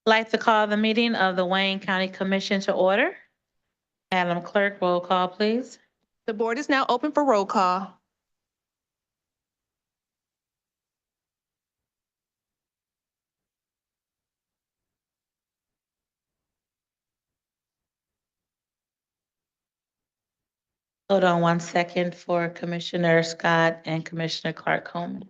Like to call the meeting of the Wayne County Commission to order. Madam Clerk, roll call, please. The board is now open for roll call. Hold on 1 second for Commissioner Scott and Commissioner Clark Coleman.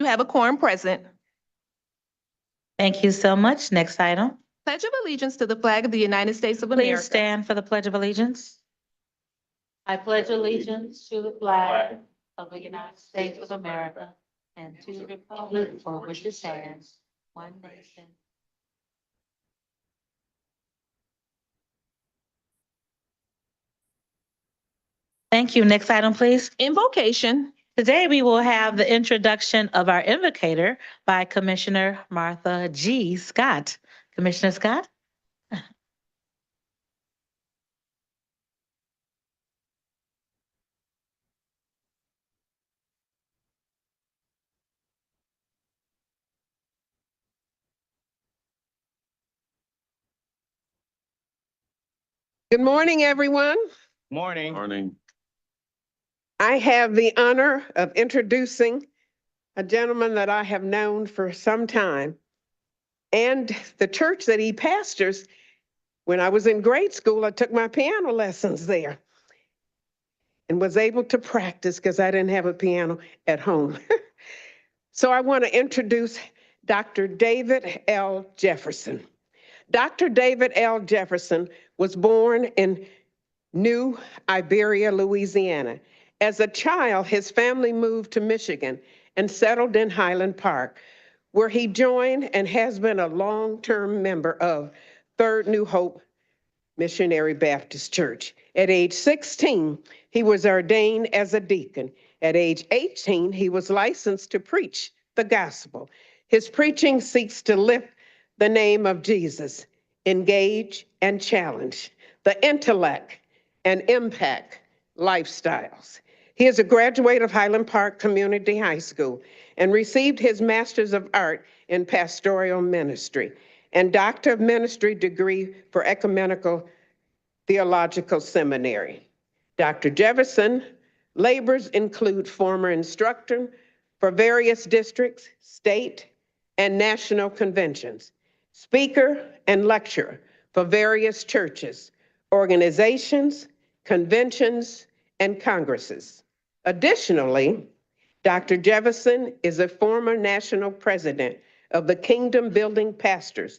You have a quorum present. Thank you so much. Next item. Pledge of allegiance to the flag of the United States of Please America. stand for the Pledge of Allegiance. I pledge allegiance to the flag of the United States of America and to the republic for which it stands, one nation. Thank you. Next item, please. Invocation. Today, we will have the introduction of our invocator by Commissioner Martha G. Scott. Commissioner Scott? Good morning, everyone. Morning. Morning. I have the honor of introducing a gentleman that I have known for some time and the church that he pastors. When I was in grade school, I took my piano lessons there and was able to practice because I didn't have a piano at home. So I want to introduce Dr. David L. Jefferson. Dr. David L. Jefferson was born in New Iberia, Louisiana. As a child, his family moved to Michigan and settled in Highland Park, where he joined and has been a long-term member of Third New Hope Missionary Baptist Church. At age 16, he was ordained as a deacon. At age 18, he was licensed to preach the gospel. His preaching seeks to lift the name of Jesus, engage and challenge the intellect and impact lifestyles. He is a graduate of Highland Park Community High School and received his Master's of Art in Pastoral Ministry and Doctor of Ministry degree for Ecumenical Theological Seminary. Dr. Jefferson labors include former instructor for various districts, state, and national conventions, speaker and lecturer for various churches, organizations, conventions, and congresses. Additionally, Dr. Jefferson is a former national president of the Kingdom Building Pastors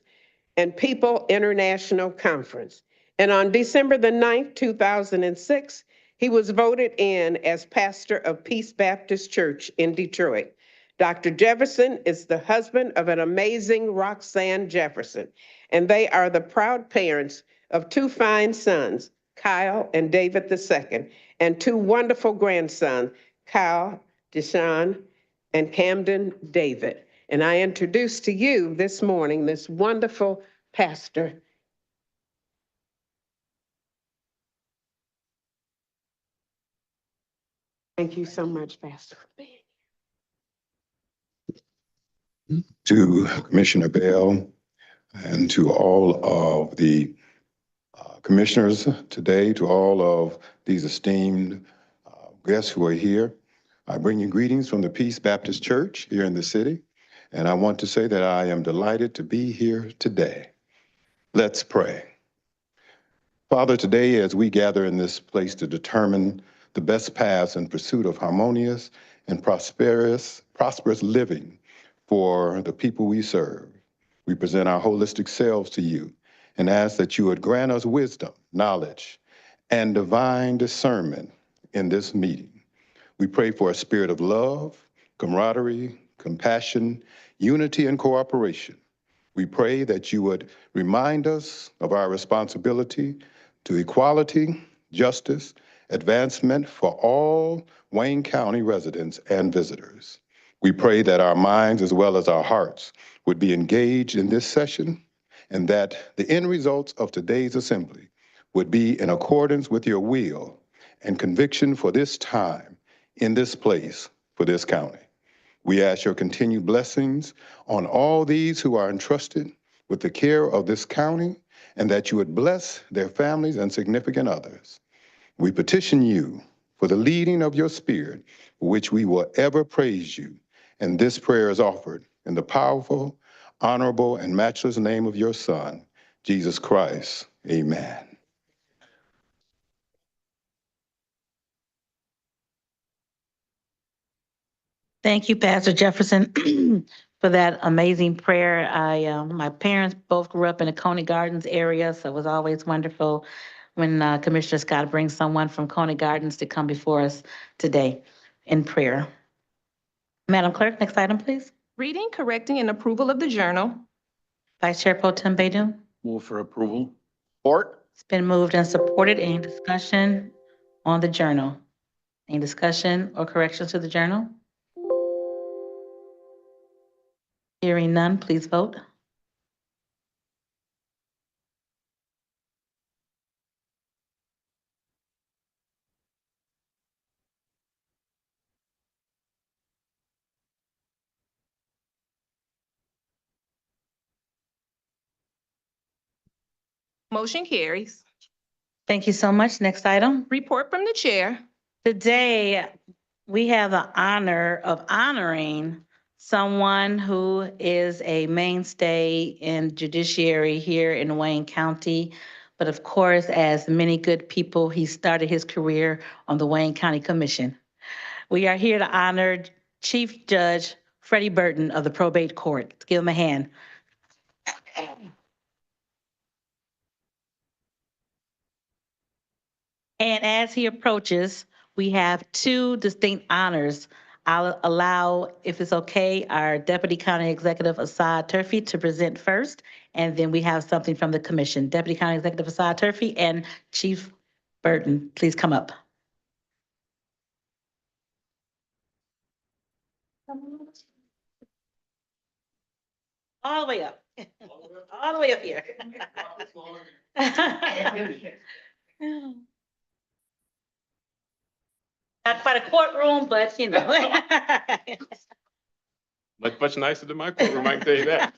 and People International Conference. And on December the 9th, 2006, he was voted in as pastor of Peace Baptist Church in Detroit. Dr. Jefferson is the husband of an amazing Roxanne Jefferson, and they are the proud parents of two fine sons, Kyle and David II, and two wonderful grandsons, Kyle, Deshaun, and Camden David. And I introduce to you this morning this wonderful pastor. Thank you so much, Pastor. To Commissioner Bell and to all of the commissioners today, to all of these esteemed guests who are here, I bring you greetings from the Peace Baptist Church here in the city, and I want to say that I am delighted to be here today. Let's pray. Father, today as we gather in this place to determine the best paths in pursuit of harmonious and prosperous living for the people we serve, we present our holistic selves to you and ask that you would grant us wisdom, knowledge, and divine discernment in this meeting. We pray for a spirit of love, camaraderie, compassion, unity, and cooperation. We pray that you would remind us of our responsibility to equality, justice, advancement for all Wayne County residents and visitors. We pray that our minds as well as our hearts would be engaged in this session and that the end results of today's assembly would be in accordance with your will and conviction for this time, in this place, for this county. We ask your continued blessings on all these who are entrusted with the care of this county and that you would bless their families and significant others. We petition you for the leading of your spirit, for which we will ever praise you. And this prayer is offered in the powerful, honorable, and matchless name of your Son, Jesus Christ. Amen. Thank you, Pastor Jefferson, for that amazing prayer. My parents both grew up in the Coney Gardens area, so it was always wonderful when Commissioner Scott brings someone from Coney Gardens to come before us today in prayer. Madam Clerk, next item, please. Reading, correcting, and approval of the journal. Vice Chair Pro Tem Baydun. Move for approval. Support. It's been moved and supported. Any discussion on the journal? Any discussion or corrections to the journal? Hearing none, please vote. Motion carries. Thank you so much. Next item. Report from the chair. Today, we have the honor of honoring someone who is a mainstay in judiciary here in Wayne County. But of course, as many good people, he started his career on the Wayne County Commission. We are here to honor Chief Judge Freddie Burton of the Probate Court. Let's give him a hand. And as he approaches, we have two distinct honors. I'll allow, if it's okay, our Deputy County Executive Assad Turfy to present first, and then we have something from the commission. Deputy County Executive Assad Turfy and Chief Burton, please come up. All the way up. All the way up here. Not quite a courtroom, but you know. Much nicer than my courtroom, I can tell you that.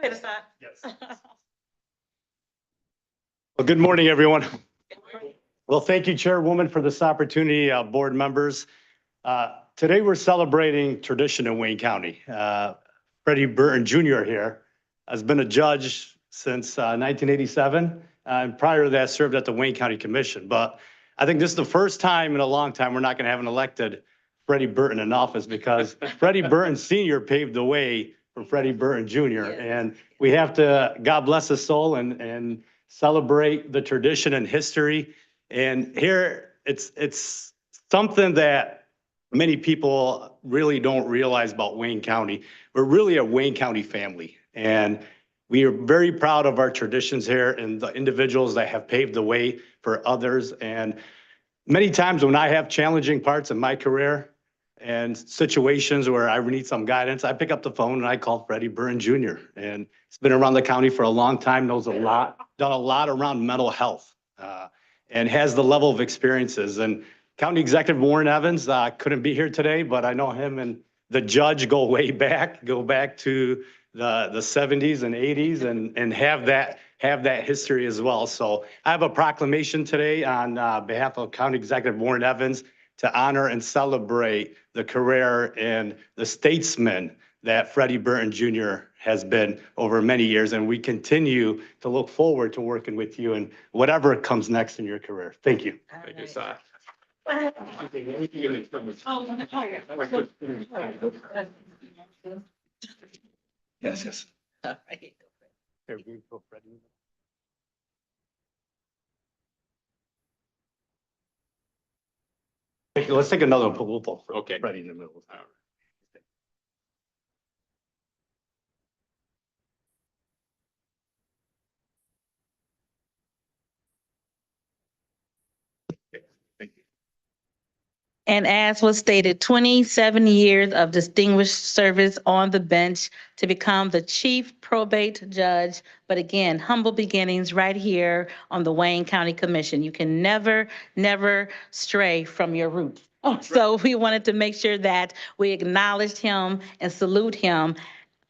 Wait a second. Yes. Well, good morning, everyone. Well, thank you, Chairwoman, for this opportunity, board members. Today, we're celebrating tradition in Wayne County. Freddie Burton Jr. here has been a judge since 1987, and prior to that, served at the Wayne County Commission. But I think this is the first time in a long time we're not going to have an elected Freddie Burton in office, because Freddie Burton Sr. paved the way for Freddie Burton Jr. And we have to, God bless his soul, and celebrate the tradition and history. And here, it's something that many people really don't realize about Wayne County. We're really a Wayne County family, and we are very proud of our traditions here and the individuals that have paved the way for others. And many times when I have challenging parts in my career and situations where I need some guidance, I pick up the phone and I call Freddie Burton Jr. And he's been around the county for a long time, knows a lot, done a lot around mental health, and has the level of experiences. And County Executive Warren Evans couldn't be here today, but I know him and the judge go way back, go back to the 70s and 80s, and have that history as well. So I have a proclamation today on behalf of County Executive Warren Evans to honor and celebrate the career and the statesman that Freddie Burton Jr. has been over many years. And we continue to look forward to working with you and whatever comes next in your career. Thank you. Thank you, sir. Yes, yes. All right. Let's take another one. We'll pull Okay. Freddie in the middle. All right. And as was stated, 27 years of distinguished service on the bench to become the chief probate judge. But again, humble beginnings right here on the Wayne County Commission. You can never, never stray from your roots. So we wanted to make sure that we acknowledged him and salute him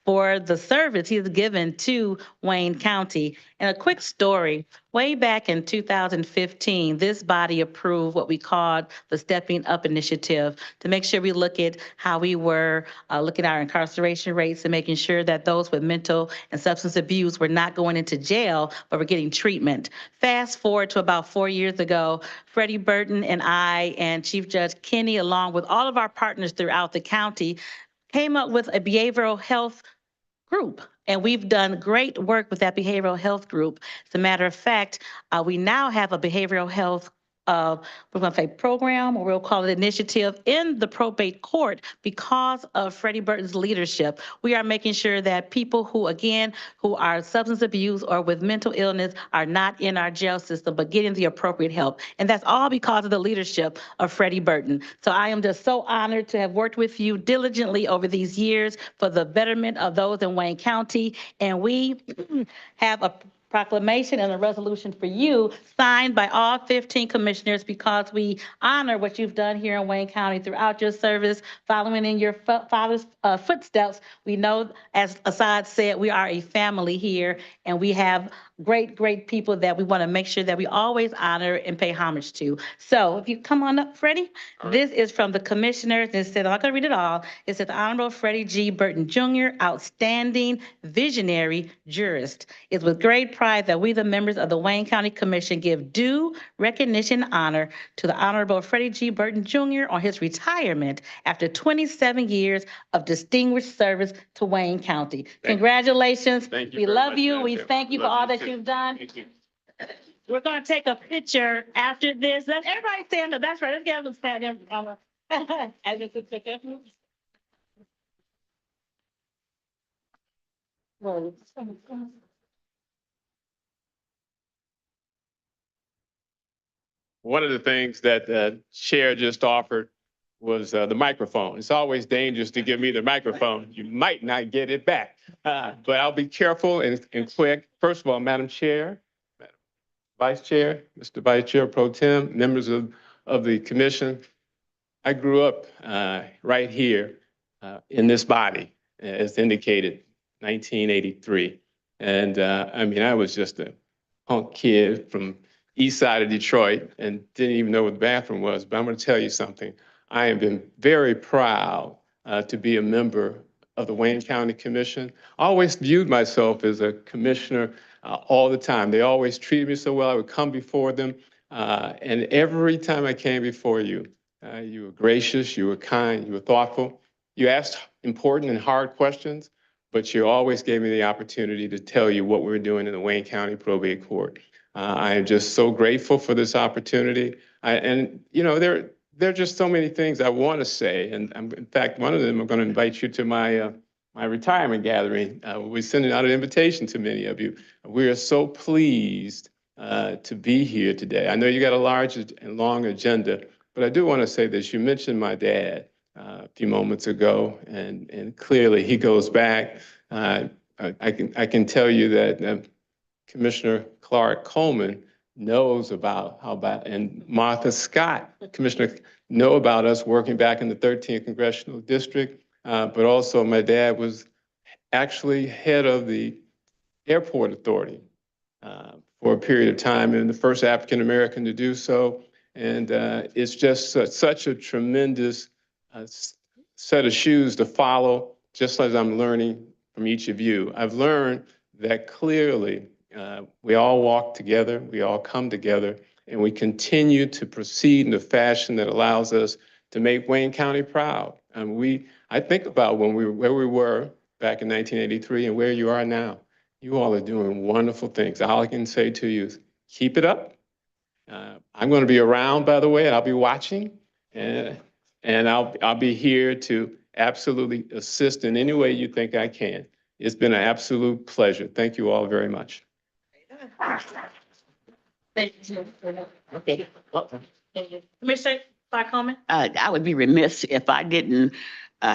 for the service he's given to Wayne County. And a quick story, way back in 2015, this body approved what we called the Stepping Up Initiative to make sure we look at how we were looking at our incarceration rates and making sure that those with mental and substance abuse were not going into jail, but were getting treatment. Fast forward to about 4 years ago, Freddie Burton and I and Chief Judge Kenny, along with all of our partners throughout the county, came up with a behavioral health group. And we've done great work with that behavioral health group. As a matter of fact, we now have a behavioral health we're going to say program, or we'll call it initiative in the probate court because of Freddie Burton's leadership. We are making sure that people who, again, who are substance abuse or with mental illness are not in our jail system, but getting the appropriate help. And that's all because of the leadership of Freddie Burton. So I am just so honored to have worked with you diligently over these years for the betterment of those in Wayne County. And we have a proclamation and a resolution for you signed by all 15 commissioners because we honor what you've done here in Wayne County throughout your service, following in your father's footsteps. We know, as Assad said, we are a family here and we have great, great people that we want to make sure that we always honor and pay homage to. So if you come on up, Freddie, this is from the commissioners. It said, I'm not going to read it all. It said, Honorable Freddie G. Burton Jr., outstanding visionary jurist. It's with great pride that we, the members of the Wayne County Commission, give due recognition and honor to the Honorable Freddie G. Burton Jr. on his retirement after 27 years of distinguished service to Wayne County. Congratulations. Thank you We very love much, you. Madam We Chair. thank you for Love all you that too. you've done. Thank you. We're going to take a picture after this. Let everybody stand up. That's right. Let's get them stand up. As you can pick up. Well, One of the things that the chair just offered was the microphone. It's always dangerous to give me the microphone. You might not get it back, but I'll be careful and quick. First of all, Madam Chair, Madam Vice Chair, Mr. Vice Chair Pro Tem, members of the commission, I grew up right here in this body, as indicated, 1983. And I mean, I was just a punk kid from east side of Detroit and didn't even know what the bathroom was. But I'm going to tell you something. I have been very proud to be a member of the Wayne County Commission. I always viewed myself as a commissioner all the time. They always treated me so well. I would come before them. And every time I came before you, you were gracious, you were kind, you were thoughtful. You asked important and hard questions, but you always gave me the opportunity to tell you what we were doing in the Wayne County Probate Court. I am just so grateful for this opportunity. And you know, there are just so many things I want to say. And in fact, one of them, I'm going to invite you to my retirement gathering. We're sending out an invitation to many of you. We are so pleased to be here today. I know you got a large and long agenda, but I do want to say this. You mentioned my dad a few moments ago, and clearly he goes back. I can tell you that Commissioner Clark Coleman knows about and Martha Scott, Commissioner, know about us working back in the 13th Congressional District. But also my dad was actually head of the Airport Authority for a period of time and the first African-American to do so. And it's just such a tremendous set of shoes to follow, just as I'm learning from each of you. I've learned that clearly we all walk together, we all come together, and we continue to proceed in a fashion that allows us to make Wayne County proud. And I think about where we were back in 1983 and where you are now. You all are doing wonderful things. All I can say to you is keep it up. I'm going to be around, by the way, and I'll be watching, and I'll be here to absolutely assist in any way you think I can. It's been an absolute pleasure. Thank you all very much. Thank you. Okay. Commissioner Clerk Coleman? I would be remiss if I didn't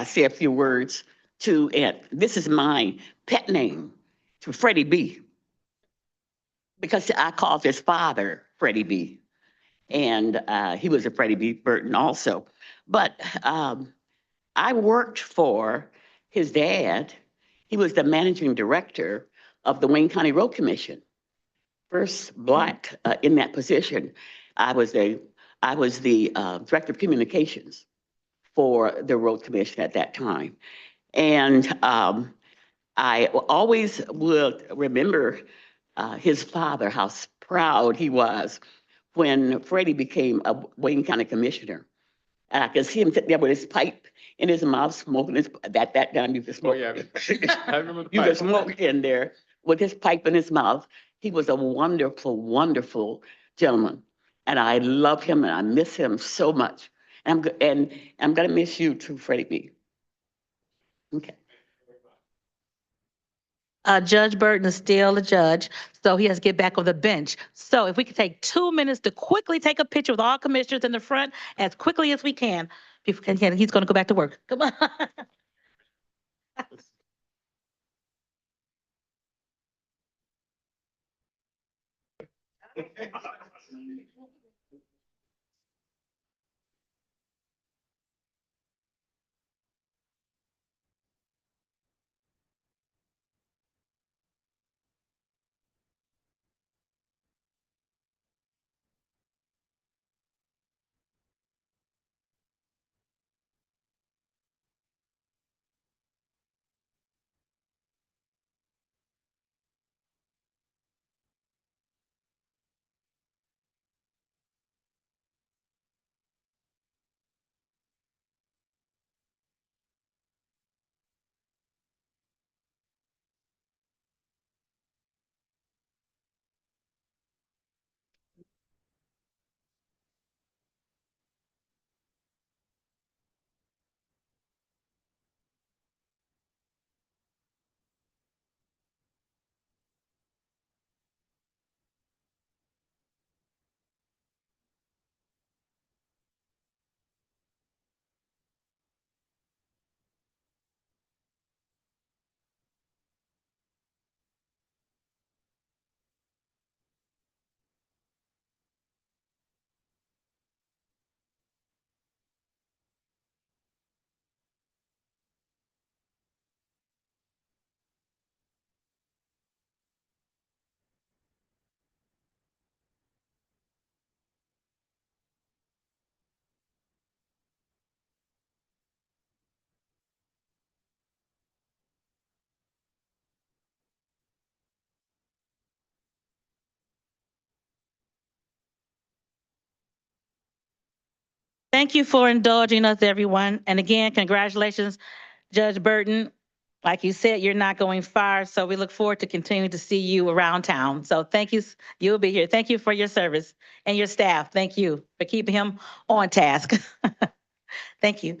say a few words to, and this is my pet name, to Freddie B. Because I called his father Freddie B. And he was a Freddie B. Burton also. But I worked for his dad. He was the managing director of the Wayne County Road Commission. First Black in that position. I was the director of communications for the road commission at that time. And I always will remember his father, how proud he was when Freddie became a Wayne County commissioner. And I could see him sitting there with his pipe in his mouth, smoking his, that time you could Oh, smoke. yeah. I remember the You pipe. could smoke in there with his pipe in his mouth. He was a wonderful, wonderful gentleman. And I love him and I miss him so much. And I'm gonna miss you too, Freddie B. Okay. Judge Burton is still a judge, so he has to get back on the bench. So if we could take 2 minutes to quickly take a picture with all commissioners in the front as quickly as we can. He's going to go back to work. Come on. Thank you for indulging us, everyone. And again, congratulations, Judge Burton. Like you said, you're not going far, so we look forward to continuing to see you around town. So thank you. You'll be here. Thank you for your service and your staff. Thank you for keeping him on task. Thank you.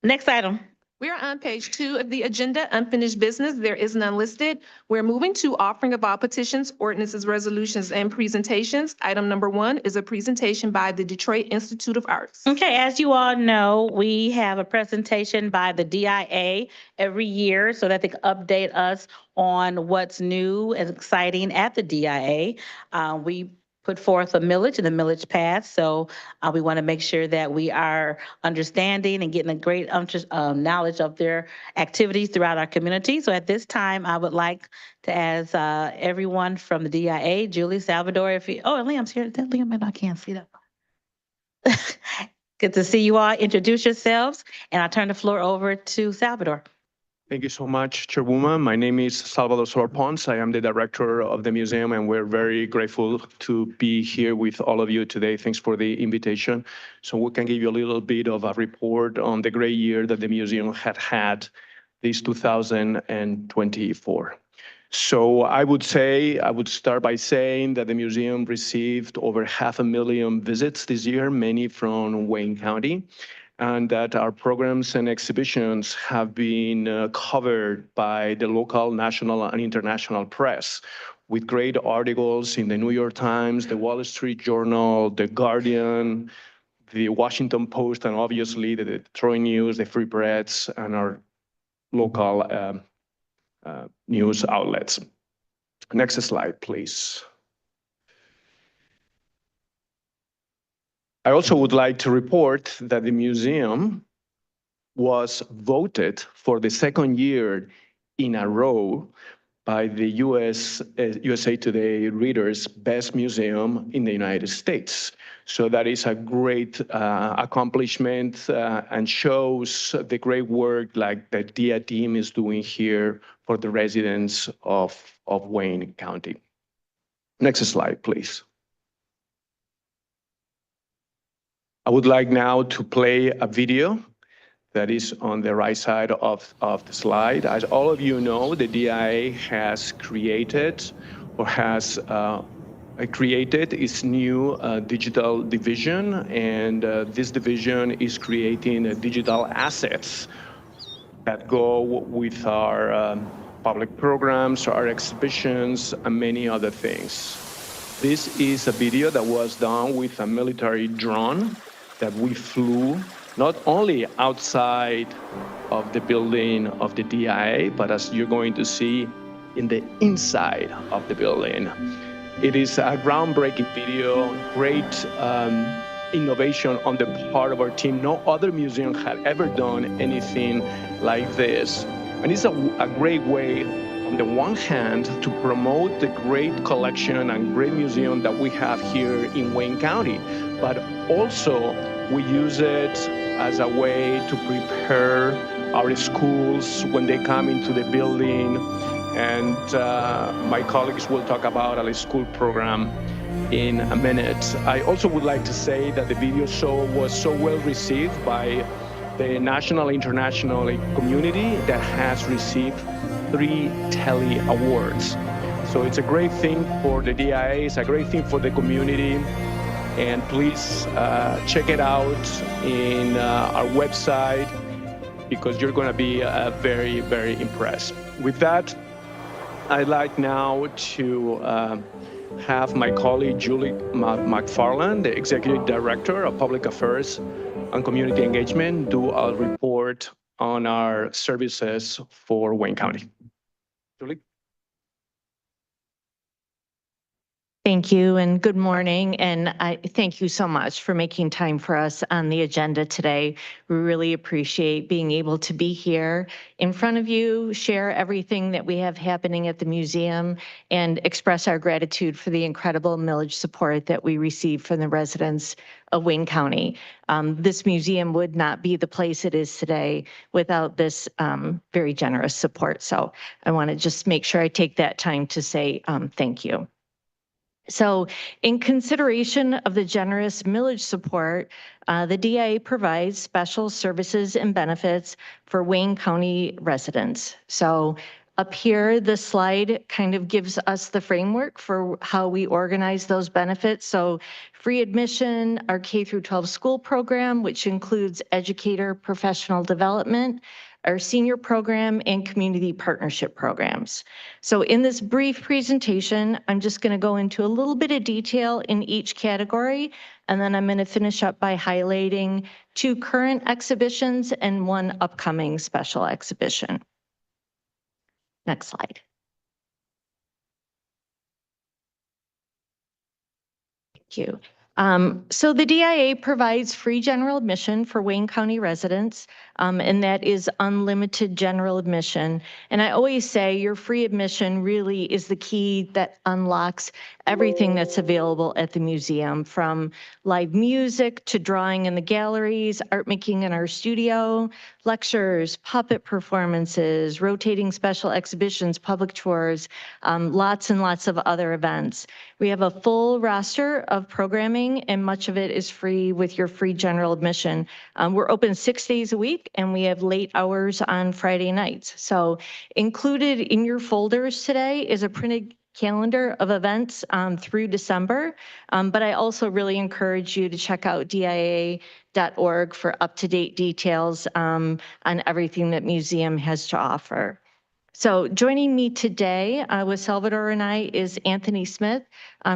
Next item. We are on page 2 of the agenda, unfinished business. There is none listed. We're moving to offering of all petitions, ordinances, resolutions, and presentations. Item number 1 is a presentation by the Detroit Institute of Arts. Okay, as you all know, we have a presentation by the DIA every year so that they can update us on what's new and exciting at the DIA. We put forth a millage and the millage passed, so we want to make sure that we are understanding and getting a great knowledge of their activities throughout our community. So at this time, I would like to ask everyone from the DIA, Julie, Salvador, if you, and Liam's here. Liam, I can't see that. Good to see you all. Introduce yourselves, and I'll turn the floor over to Salvador. Thank you so much, Chairwoman. My name is Salvador Solar Pons. I am the director of the museum, and we're very grateful to be here with all of you today. Thanks for the invitation. So we can give you a little bit of a report on the great year that the museum had this 2024. So I would start by saying that the museum received over 500,000 visits this year, many from Wayne County, and that our programs and exhibitions have been covered by the local, national, and international press with great articles in the New York Times, the Wall Street Journal, The Guardian, the Washington Post, and obviously the Detroit News, the Free Press, and our local news outlets. Next slide, please. I also would like to report that the museum was voted for the second year in a row by the USA Today Readers' Best Museum in the United States. So that is a great accomplishment and shows the great work like the DIA team is doing here for the residents of Wayne County. Next slide, please. I would like now to play a video that is on the right side of the slide. As all of you know, the DIA has created or has created its new digital division, and this division is creating digital assets that go with our public programs, our exhibitions, and many other things. This is a video that was done with a military drone that we flew not only outside of the building of the DIA, but as you're going to see, in the inside of the building. It is a groundbreaking video, great innovation on the part of our team. No other museum had ever done anything like this. And it's a great way, on the one hand, to promote the great collection and great museum that we have here in Wayne County, but also we use it as a way to prepare our schools when they come into the building. And my colleagues will talk about our school program in a minute. I also would like to say that the video show was so well received by the national, international community that has received 3 Telly Awards. So it's a great thing for the DIA, it's a great thing for the community. And please check it out in our website because you're going to be very, very impressed. With that, I'd like now to have my colleague Julie McFarland, the Executive Director of Public Affairs and Community Engagement, do a report on our services for Wayne County. Julie? Thank you and good morning. And I thank you so much for making time for us on the agenda today. We really appreciate being able to be here in front of you, share everything that we have happening at the museum, and express our gratitude for the incredible millage support that we receive from the residents of Wayne County. This museum would not be the place it is today without this very generous support. So I want to just make sure I take that time to say thank you. So in consideration of the generous millage support, the DIA provides special services and benefits for Wayne County residents. So up here, the slide kind of gives us the framework for how we organize those benefits. So free admission, our K through 12 school program, which includes educator professional development, our senior program, and community partnership programs. So in this brief presentation, I'm just going to go into a little bit of detail in each category, and then I'm going to finish up by highlighting 2 current exhibitions and 1 upcoming special exhibition. Next slide. Thank you. So the DIA provides free general admission for Wayne County residents, and that is unlimited general admission. And I always say your free admission really is the key that unlocks everything that's available at the museum, from live music to drawing in the galleries, art making in our studio, lectures, puppet performances, rotating special exhibitions, public tours, lots and lots of other events. We have a full roster of programming, and much of it is free with your free general admission. We're open 6 days a week, and we have late hours on Friday nights. So included in your folders today is a printed calendar of events through December. But I also really encourage you to check out dia.org for up-to-date details on everything that museum has to offer. So joining me today with Salvador and I is Anthony Smith.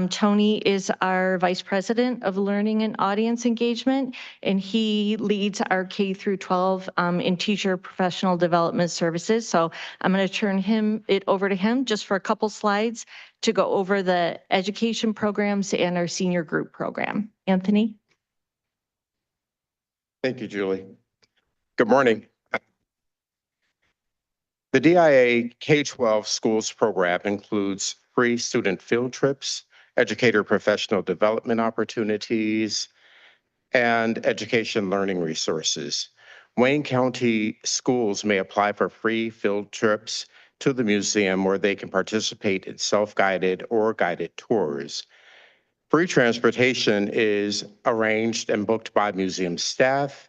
Tony is our Vice President of Learning and Audience Engagement, and he leads our K through 12 in teacher professional development services. So I'm going to turn it over to him just for a couple slides to go over the education programs and our senior group program. Anthony? Thank you, Julie. Good morning. The DIA K-12 schools program includes free student field trips, educator professional development opportunities, and education learning resources. Wayne County schools may apply for free field trips to the museum where they can participate in self-guided or guided tours. Free transportation is arranged and booked by museum staff,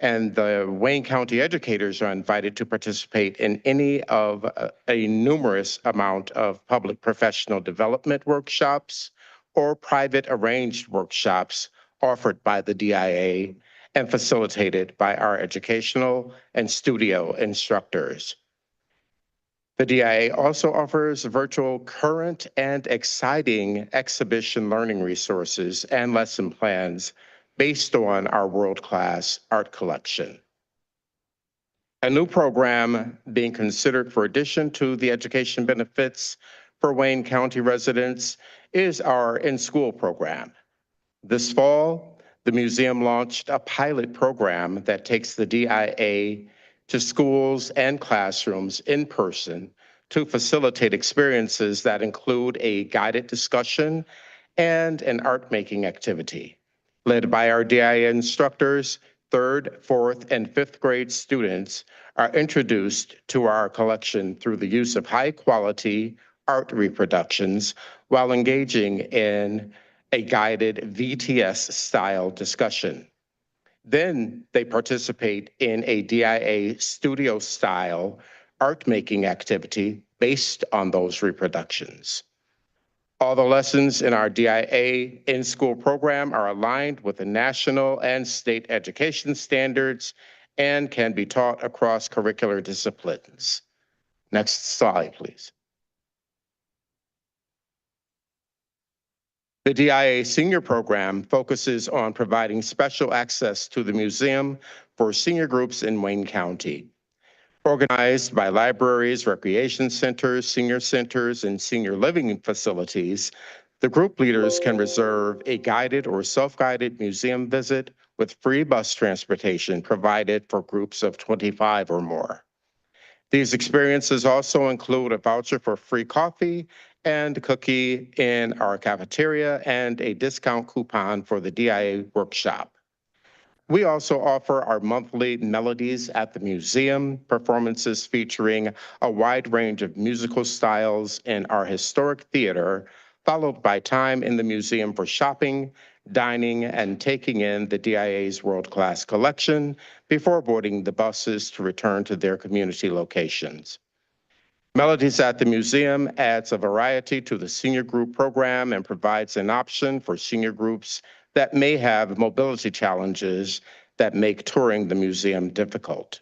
and the Wayne County educators are invited to participate in any of a numerous amount of public professional development workshops or private arranged workshops offered by the DIA and facilitated by our educational and studio instructors. The DIA also offers virtual current and exciting exhibition learning resources and lesson plans based on our world-class art collection. A new program being considered for addition to the education benefits for Wayne County residents is our in-school program. This fall, the museum launched a pilot program that takes the DIA to schools and classrooms in person to facilitate experiences that include a guided discussion and an art-making activity. Led by our DIA instructors, 3rd, 4th, and 5th grade students are introduced to our collection through the use of high-quality art reproductions while engaging in a guided VTS-style discussion. Then they participate in a DIA studio-style art-making activity based on those reproductions. All the lessons in our DIA in-school program are aligned with the national and state education standards and can be taught across curricular disciplines. Next slide, please. The DIA senior program focuses on providing special access to the museum for senior groups in Wayne County. Organized by libraries, recreation centers, senior centers, and senior living facilities, the group leaders can reserve a guided or self-guided museum visit with free bus transportation provided for groups of 25 or more. These experiences also include a voucher for free coffee and cookie in our cafeteria and a discount coupon for the DIA workshop. We also offer our monthly Melodies at the Museum performances featuring a wide range of musical styles in our historic theater, followed by time in the museum for shopping, dining, and taking in the DIA's world-class collection before boarding the buses to return to their community locations. Melodies at the Museum adds a variety to the senior group program and provides an option for senior groups that may have mobility challenges that make touring the museum difficult.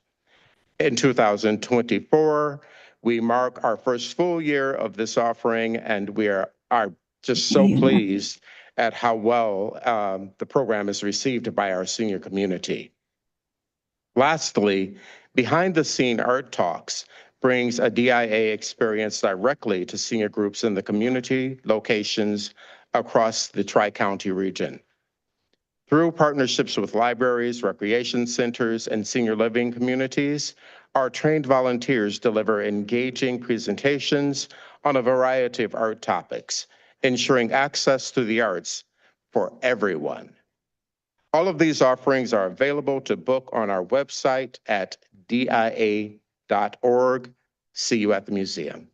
In 2024, we mark our first full year of this offering, and we are just so pleased at how well the program is received by our senior community. Lastly, behind the scene art talks brings a DIA experience directly to senior groups in the community locations across the Tri-County region. Through partnerships with libraries, recreation centers, and senior living communities, our trained volunteers deliver engaging presentations on a variety of art topics, ensuring access to the arts for everyone. All of these offerings are available to book on our website at dia.org. See you at the museum.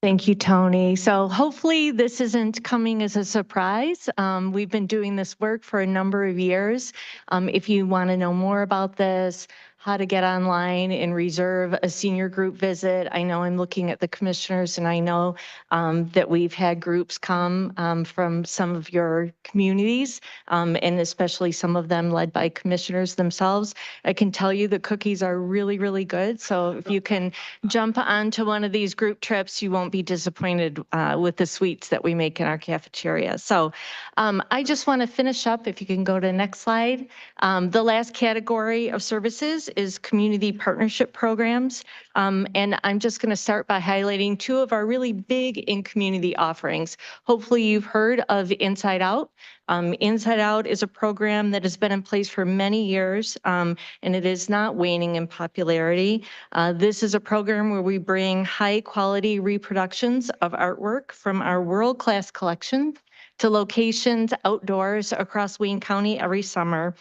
Thank you, Tony. So hopefully this isn't coming as a surprise. We've been doing this work for a number of years. If you want to know more about this, how to get online and reserve a senior group visit. I know I'm looking at the commissioners, and I know that we've had groups come from some of your communities, and especially some of them led by commissioners themselves. I can tell you the cookies are really, really good. So if you can jump onto one of these group trips, you won't be disappointed with the sweets that we make in our cafeteria. So I just want to finish up, if you can go to the next slide. The last category of services is community partnership programs. And I'm just going to start by highlighting two of our really big in-community offerings. Hopefully you've heard of Inside Out. Inside Out is a program that has been in place for many years, and it is not waning in popularity. This is a program where we bring high-quality reproductions of artwork from our world-class collection to locations outdoors across Wayne County every summer.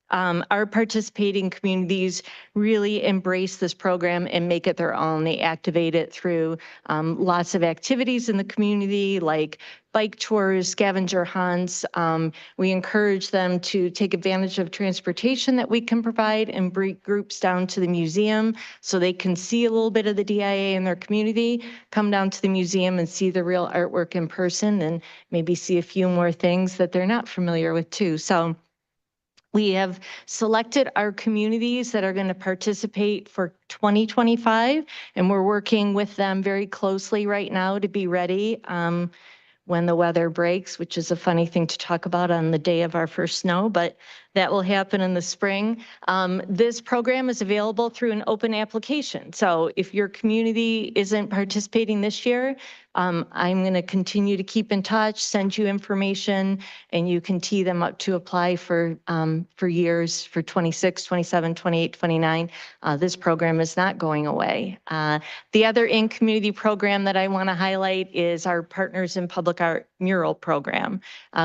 Our participating communities really embrace this program and make it their own. They activate it through lots of activities in the community, like bike tours, scavenger hunts. We encourage them to take advantage of transportation that we can provide and bring groups down to the museum so they can see a little bit of the DIA in their community, come down to the museum and see the real artwork in person, and maybe see a few more things that they're not familiar with too. So we have selected our communities that are going to participate for 2025, and we're working with them very closely right now to be ready when the weather breaks, which is a funny thing to talk about on the day of our first snow, but that will happen in the spring. This program is available through an open application. So if your community isn't participating this year, I'm going to continue to keep in touch, send you information, and you can tee them up to apply for years for 26, 27, 28, 29. This program is not going away. The other in-community program that I want to highlight is our Partners in Public Art mural program.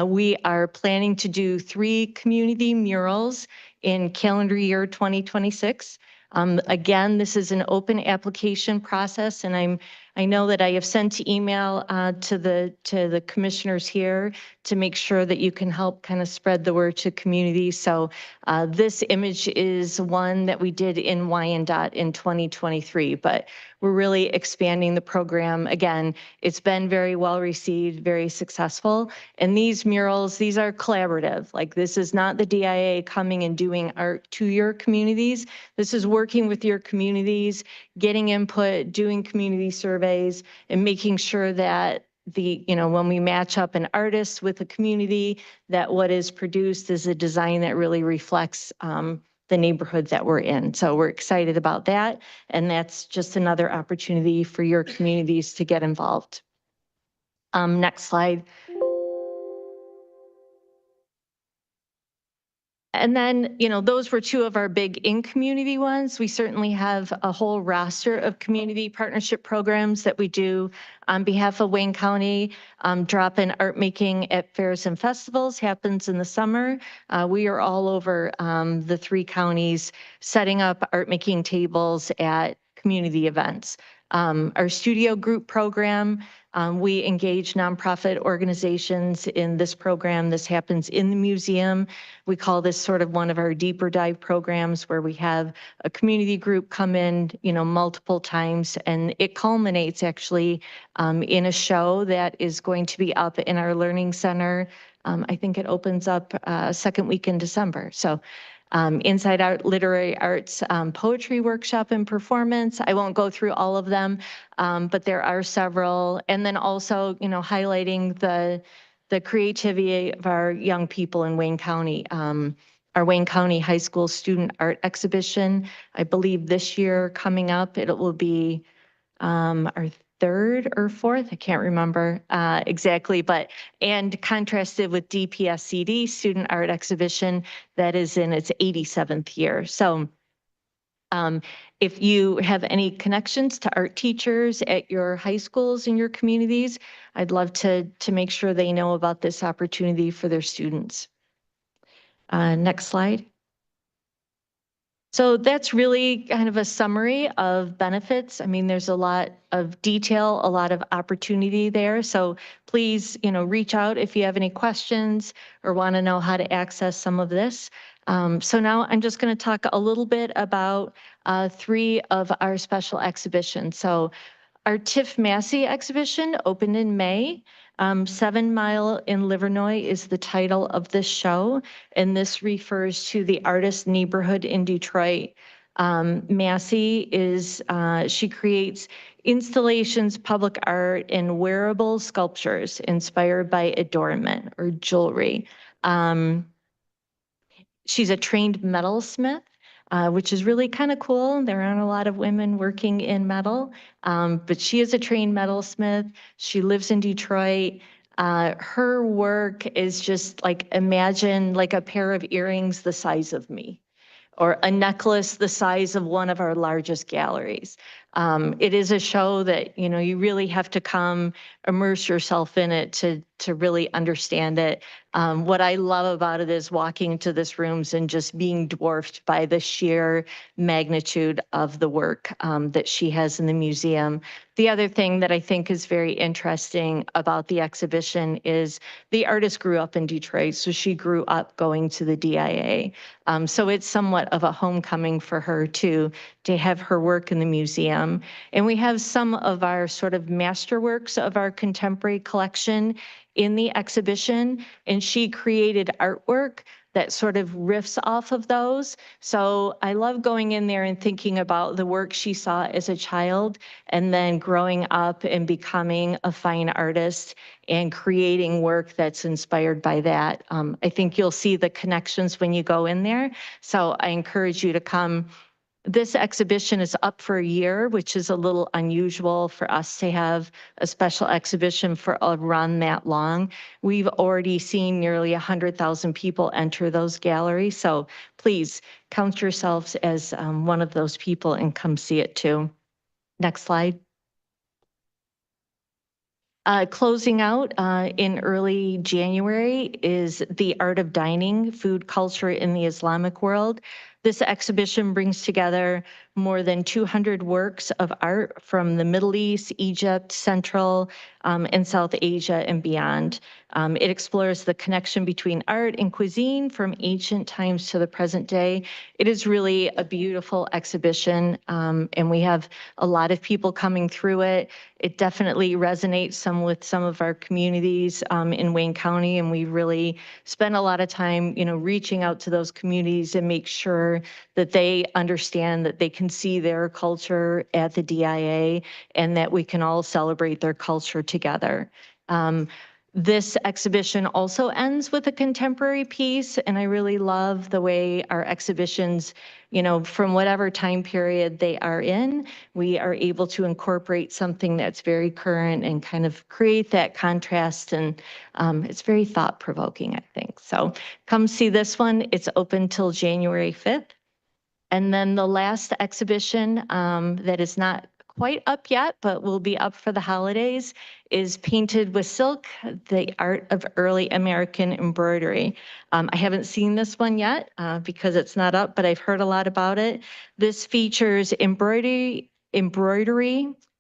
We are planning to do 3 community murals in calendar year 2026. Again, this is an open application process, and I know that I have sent email to the commissioners here to make sure that you can help kind of spread the word to communities. So this image is one that we did in Wyandotte in 2023, but we're really expanding the program. Again, it's been very well received, very successful. And these murals, these are collaborative. Like, this is not the DIA coming and doing art to your communities. This is working with your communities, getting input, doing community surveys, and making sure that when we match up an artist with a community, that what is produced is a design that really reflects the neighborhood that we're in. So we're excited about that. And that's just another opportunity for your communities to get involved. Next slide. And then, those were 2 of our big in-community ones. We certainly have a whole roster of community partnership programs that we do on behalf of Wayne County. Drop-in art making at fairs and festivals happens in the summer. We are all over the 3 counties setting up art making tables at community events. Our studio group program, we engage nonprofit organizations in this program. This happens in the museum. We call this sort of one of our deeper dive programs, where we have a community group come in, multiple times, and it culminates actually in a show that is going to be up in our learning center. I think it opens up second week in December. So Inside Out Literary Arts poetry workshop and performance. I won't go through all of them, but there are several. And then also, highlighting the creativity of our young people in Wayne County. Our Wayne County High School Student Art Exhibition, I believe this year coming up, it will be our 3rd or 4th, I can't remember exactly, and contrasted with DPSCD Student Art Exhibition, that is in its 87th year. So if you have any connections to art teachers at your high schools in your communities, I'd love to make sure they know about this opportunity for their students. Next slide. So that's really kind of a summary of benefits. I mean, there's a lot of detail, a lot of opportunity there. So please, reach out if you have any questions or want to know how to access some of this. So now I'm just going to talk a little bit about 3 of our special exhibitions. So our Tiff Massey exhibition opened in May. 7 Mile in Livernois is the title of this show, and this refers to the artist neighborhood in Detroit. Massey she creates installations, public art, and wearable sculptures inspired by adornment or jewelry. She's a trained metalsmith, which is really kind of cool. There aren't a lot of women working in metal, but she is a trained metalsmith. She lives in Detroit. Her work is just like, imagine like a pair of earrings the size of me, or a necklace the size of one of our largest galleries. It is a show that, you really have to come immerse yourself in it to really understand it. What I love about it is walking into this rooms and just being dwarfed by the sheer magnitude of the work that she has in the museum. The other thing that I think is very interesting about the exhibition is the artist grew up in Detroit, so she grew up going to the DIA. So it's somewhat of a homecoming for her to have her work in the museum. And we have some of our sort of masterworks of our contemporary collection in the exhibition, and she created artwork that sort of riffs off of those. So I love going in there and thinking about the work she saw as a child and then growing up and becoming a fine artist and creating work that's inspired by that. I think you'll see the connections when you go in there. So I encourage you to come. This exhibition is up for a year, which is a little unusual for us to have a special exhibition for a run that long. We've already seen nearly 100,000 people enter those galleries. So please count yourselves as one of those people and come see it too. Next slide. Closing out in early January is The Art of Dining, Food Culture in the Islamic World. This exhibition brings together more than 200 works of art from the Middle East, Egypt, Central, and South Asia and beyond. It explores the connection between art and cuisine from ancient times to the present day. It is really a beautiful exhibition, and we have a lot of people coming through it. It definitely resonates with some of our communities in Wayne County, and we really spend a lot of time, reaching out to those communities and make sure that they understand that they can see their culture at the DIA and that we can all celebrate their culture together. This exhibition also ends with a contemporary piece, and I really love the way our exhibitions, from whatever time period they are in, we are able to incorporate something that's very current and kind of create that contrast, and it's very thought-provoking, I think. So come see this one. It's open till January 5th. And then the last exhibition that is not quite up yet, but will be up for the holidays, is Painted with Silk, the Art of Early American Embroidery. I haven't seen this one yet because it's not up, but I've heard a lot about it. This features embroidery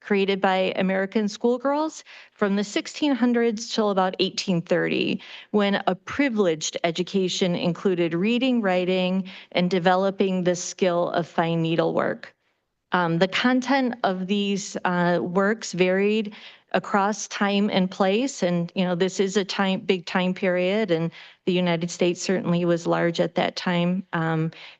created by American schoolgirls from the 1600s till about 1830, when a privileged education included reading, writing, and developing the skill of fine needlework. The content of these works varied across time and place, and this is a big time period, and the United States certainly was large at that time.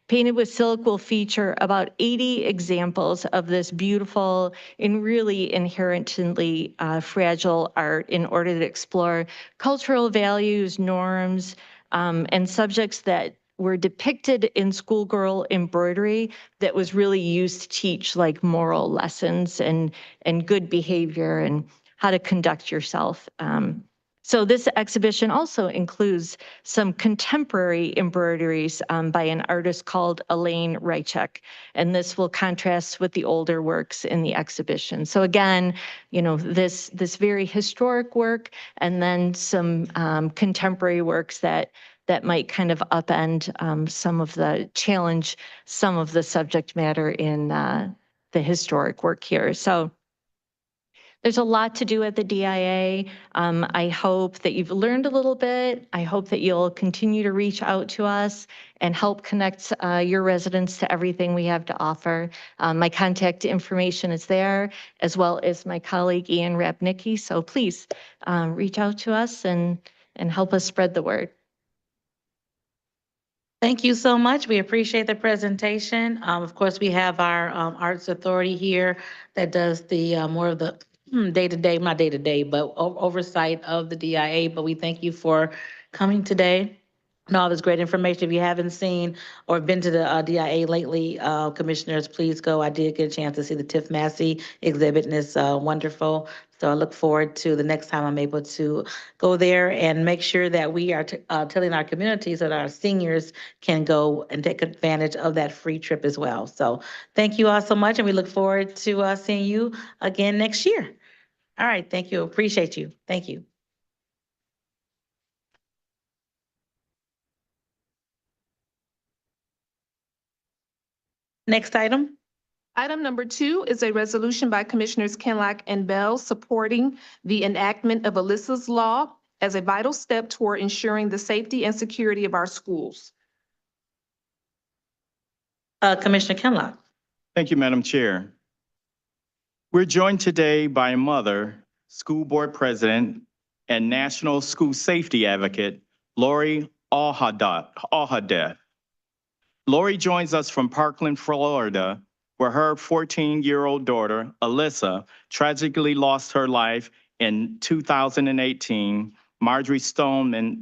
Painted with Silk will feature about 80 examples of this beautiful and really inherently fragile art in order to explore cultural values, norms, and subjects that were depicted in schoolgirl embroidery that was really used to teach like moral lessons and good behavior and how to conduct yourself. So this exhibition also includes some contemporary embroideries by an artist called Elaine Rychek, and this will contrast with the older works in the exhibition. So again, this very historic work and then some contemporary works that that might kind of upend challenge some of the subject matter in the historic work here. So there's a lot to do at the DIA. I hope that you've learned a little bit. I hope that you'll continue to reach out to us and help connect your residents to everything we have to offer. My contact information is there, as well as my colleague Ian Rapnicki. So please reach out to us and help us spread the word. Thank you so much. We appreciate the presentation. Of course, we have our Arts Authority here that does the more of the day-to-day, not day-to-day, but oversight of the DIA. But we thank you for coming today and all this great information. If you haven't seen or been to the DIA lately, commissioners, please go. I did get a chance to see the Tiff Massey exhibit, and it's wonderful. So I look forward to the next time I'm able to go there and make sure that we are telling our communities that our seniors can go and take advantage of that free trip as well. So thank you all so much, and we look forward to seeing you again next year. All right, thank you. Appreciate you. Thank you. Next item. Item number 2 is a resolution by Commissioners Kenlock and Bell supporting the enactment of Alyssa's Law as a vital step toward ensuring the safety and security of our schools. Commissioner Kenlock. Thank you, Madam Chair. We're joined today by a mother, school board president, and national school safety advocate, Lori Alhadeff. Lori joins us from Parkland, Florida, where her 14-year-old daughter, Alyssa, tragically lost her life in 2018 Marjorie Stoneman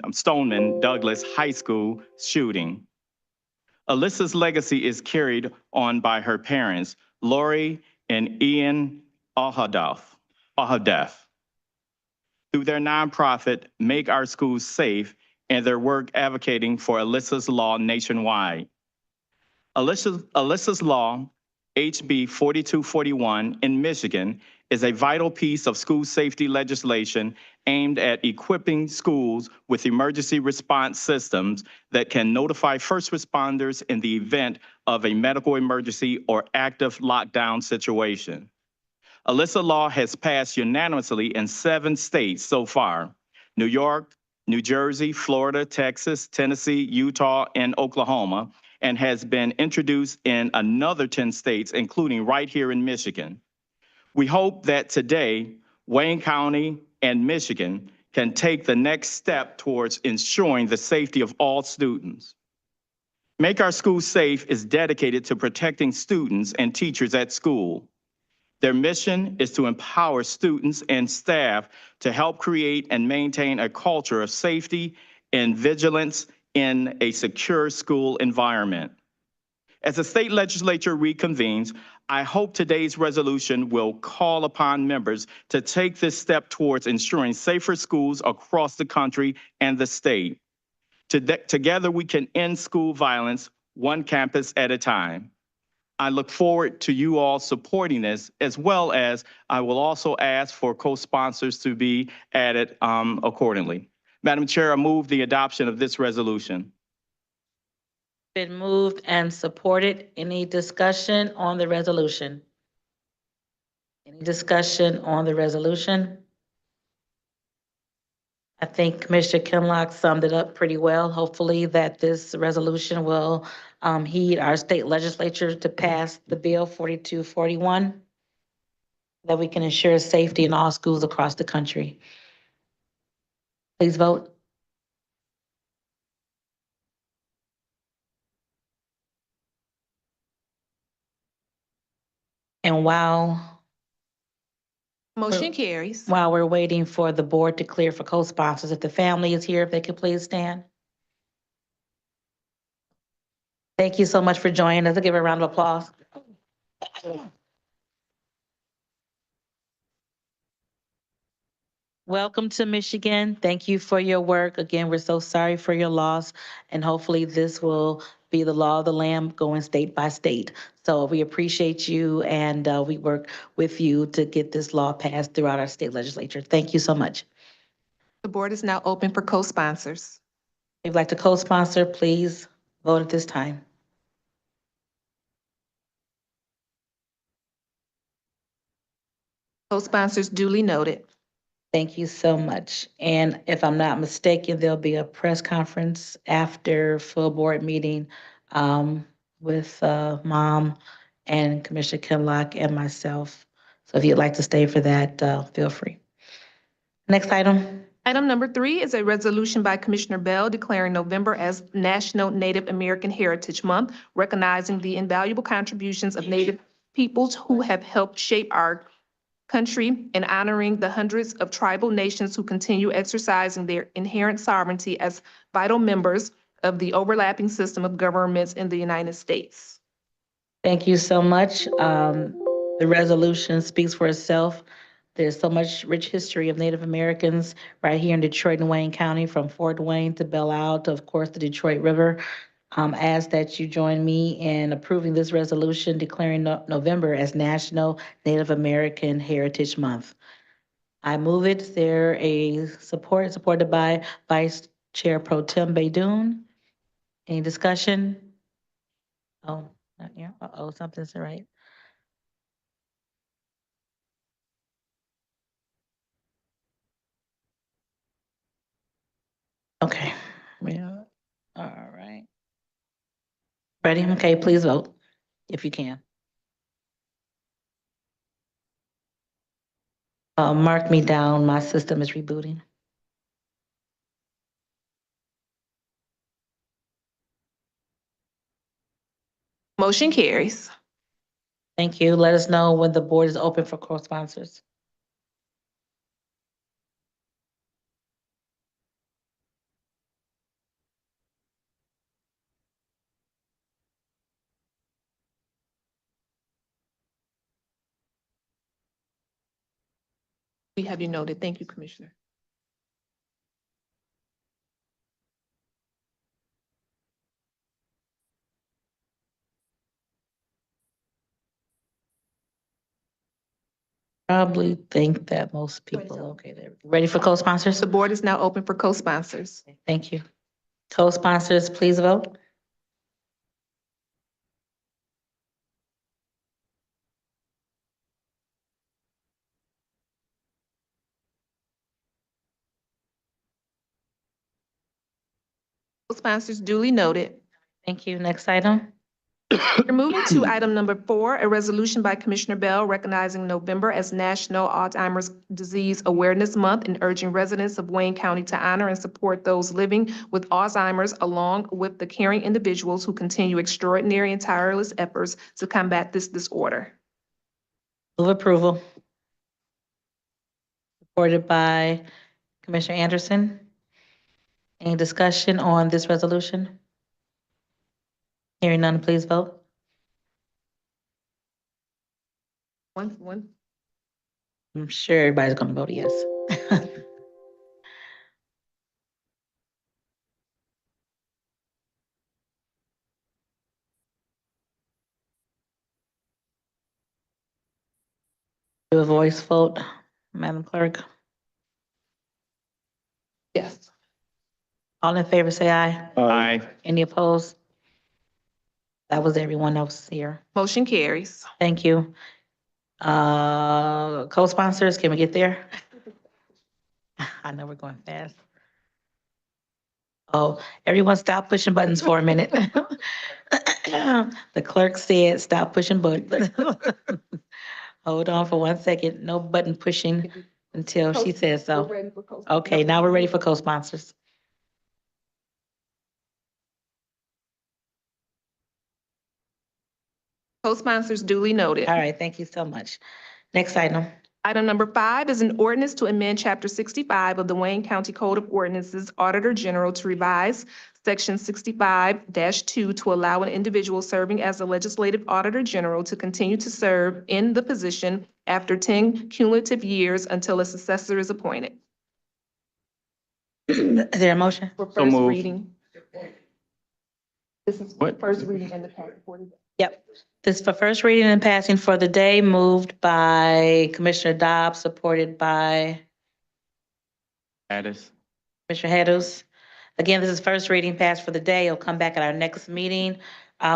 Douglas High School shooting. Alyssa's legacy is carried on by her parents, Lori and Ian Alhadeff, through their nonprofit, Make Our Schools Safe, and their work advocating for Alyssa's Law nationwide. Alyssa's Law, HB 4241 in Michigan, is a vital piece of school safety legislation aimed at equipping schools with emergency response systems that can notify first responders in the event of a medical emergency or active lockdown situation. Alyssa Law has passed unanimously in 7 states so far: New York, New Jersey, Florida, Texas, Tennessee, Utah, and Oklahoma, and has been introduced in another 10 states, including right here in Michigan. We hope that today, Wayne County and Michigan can take the next step towards ensuring the safety of all students. Make Our Schools Safe is dedicated to protecting students and teachers at school. Their mission is to empower students and staff to help create and maintain a culture of safety and vigilance in a secure school environment. As the state legislature reconvenes, I hope today's resolution will call upon members to take this step towards ensuring safer schools across the country and the state. Together, we can end school violence one campus at a time. I look forward to you all supporting this, as well as I will also ask for co-sponsors to be added accordingly. Madam Chair, I move the adoption of this resolution. Been moved and supported. Any discussion on the resolution? Any discussion on the resolution? I think Commissioner Kenlock summed it up pretty well. Hopefully that this resolution will heed our state legislature to pass the bill 4241, that we can ensure safety in all schools across the country. Please vote. And while Motion carries. we're waiting for the board to clear for co-sponsors, if the family is here, if they could please stand. Thank you so much for joining us. I'll give a round of applause. Welcome to Michigan. Thank you for your work. Again, we're so sorry for your loss, and hopefully this will be the law of the land going state by state. So we appreciate you, and we work with you to get this law passed throughout our state legislature. Thank you so much. The board is now open for co-sponsors. If you'd like to co-sponsor, please vote at this time. Co-sponsors duly noted. Thank you so much. And if I'm not mistaken, there'll be a press conference after full board meeting with Mom and Commissioner Kinlock and myself. So if you'd like to stay for that, feel free. Next item. Item number 3 is a resolution by Commissioner Bell declaring November as National Native American Heritage Month, recognizing the invaluable contributions of Native peoples who have helped shape our country and honoring the hundreds of tribal nations who continue exercising their inherent sovereignty as vital members of the overlapping system of governments in the United States. Thank you so much. The resolution speaks for itself. There's so much rich history of Native Americans right here in Detroit and Wayne County, from Fort Wayne to Belle Isle to, of course, the Detroit River. Ask that you join me in approving this resolution declaring November as National Native American Heritage Month. I move it. Is there a support? Supported by Vice Chair Pro Tem Baydoun. Any discussion? Oh, not here. Uh-oh, something's all right. Okay. Yeah. All right. Ready? Okay, please vote if you can. Mark me down. My system is rebooting. Motion carries. Thank you. Let us know when the board is open for co-sponsors. We have you noted. Thank you, Commissioner. Probably think that most people, okay, they're ready for co-sponsors? The board is now open for co-sponsors. Thank you. Co-sponsors, please vote. Co-sponsors duly noted. Thank you. Next item. We're moving to item number 4, a resolution by Commissioner Bell recognizing November as National Alzheimer's Disease Awareness Month and urging residents of Wayne County to honor and support those living with Alzheimer's, along with the caring individuals who continue extraordinary and tireless efforts to combat this disorder. Move approval. Supported by Commissioner Anderson. Any discussion on this resolution? Hearing none, please vote. One. I'm sure everybody's gonna vote yes. Do a voice vote, Madam Clerk. Yes. All in favor, say aye. Aye. Any opposed? That was everyone else here. Motion carries. Thank you. Co-sponsors, can we get there? I know we're going fast. Oh, everyone stop pushing buttons for a minute. The clerk said, stop pushing buttons. Hold on for 1 second. No button pushing until she says so. Okay, now we're ready for co-sponsors. Co-sponsors duly noted. All right, thank you so much. Next item. Item number 5 is an ordinance to amend Chapter 65 of the Wayne County Code of Ordinances, Auditor General, to revise Section 65-2 to allow an individual serving as the Legislative Auditor General to continue to serve in the position after 10 cumulative years until a successor is appointed. Is there a motion? For first moved. reading. This is What? first reading in the packet. Yep. This is for first reading and passing for the day, moved by Commissioner Dobbs, supported by Addis. Commissioner Hados. Again, this is first reading passed for the day. It'll come back at our next meeting.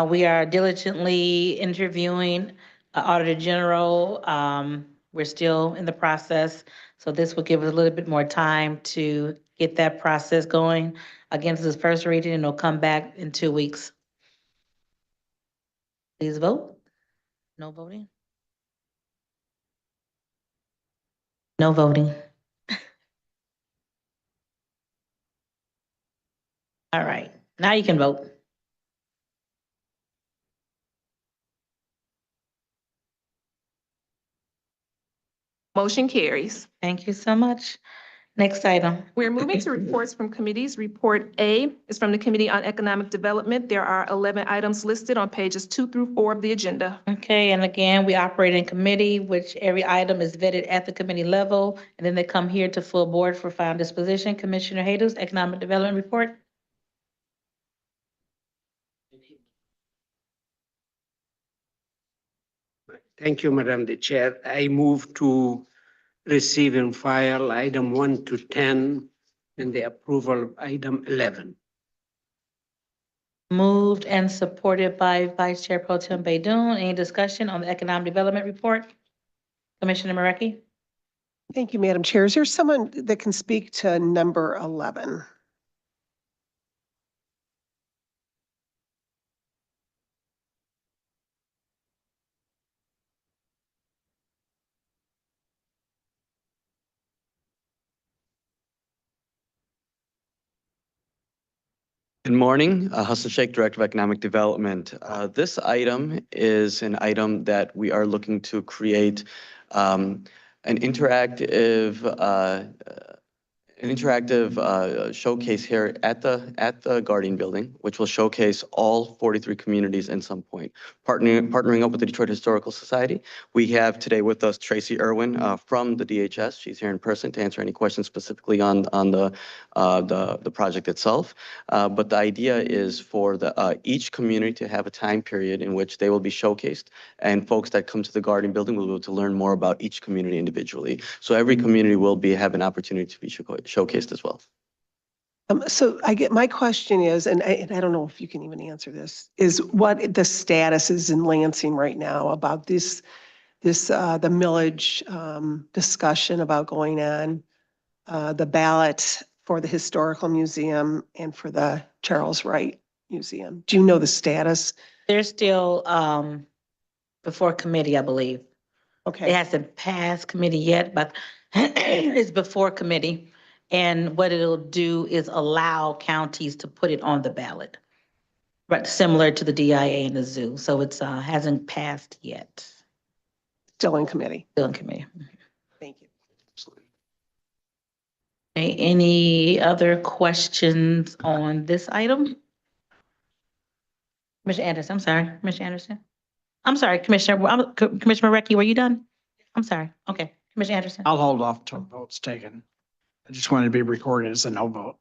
We are diligently interviewing Auditor General. We're still in the process, so this will give us a little bit more time to get that process going. Again, this is first reading and it'll come back in 2 weeks. Please vote. No voting? No voting. All right, now you can vote. Motion carries. Thank you so much. Next item. We're moving to reports from committees. Report A is from the Committee on Economic Development. There are 11 items listed on pages 2 through 4 of the agenda. Okay, and again, we operate in committee, which every item is vetted at the committee level, and then they come here to full board for final disposition. Commissioner Haydos, Economic Development Report. Thank you, Madam the Chair. I move to receive and file item 1 to 10 and the approval of item 11. Moved and supported by Vice Chair Pro Tem Baydoun. Any discussion on the Economic Development Report? Commissioner Marecki? Thank you, Madam Chair. Is there someone that can speak to number 11? Good morning, Hassan Sheikh, Director of Economic Development. This item is an item that we are looking to create an interactive showcase here at the Guardian Building, which will showcase all 43 communities in some point. Partnering up with the Detroit Historical Society, we have today with us Tracy Irwin from the DHS. She's here in person to answer any questions specifically on the project itself. But the idea is for each community to have a time period in which they will be showcased, and folks that come to the Guardian Building will be able to learn more about each community individually. So every community will have an opportunity to be showcased as well. So my question is, and I don't know if you can even answer this, is what the status is in Lansing right now about the millage discussion about going on, the ballot for the Historical Museum and for the Charles Wright Museum. Do you know the status? They're still before committee, I believe. Okay. It hasn't passed committee yet, but it's before committee. And what it'll do is allow counties to put it on the ballot, but similar to the DIA and the zoo. So it's hasn't passed yet. Still in committee. Still in committee. Thank you. Okay, any other questions on this item? Commissioner Anderson, I'm sorry, Commissioner Anderson. I'm sorry, Commissioner Marecki, were you done? I'm sorry. Okay, Commissioner Anderson. I'll hold off until the vote's taken. I just wanted to be recorded as a no vote.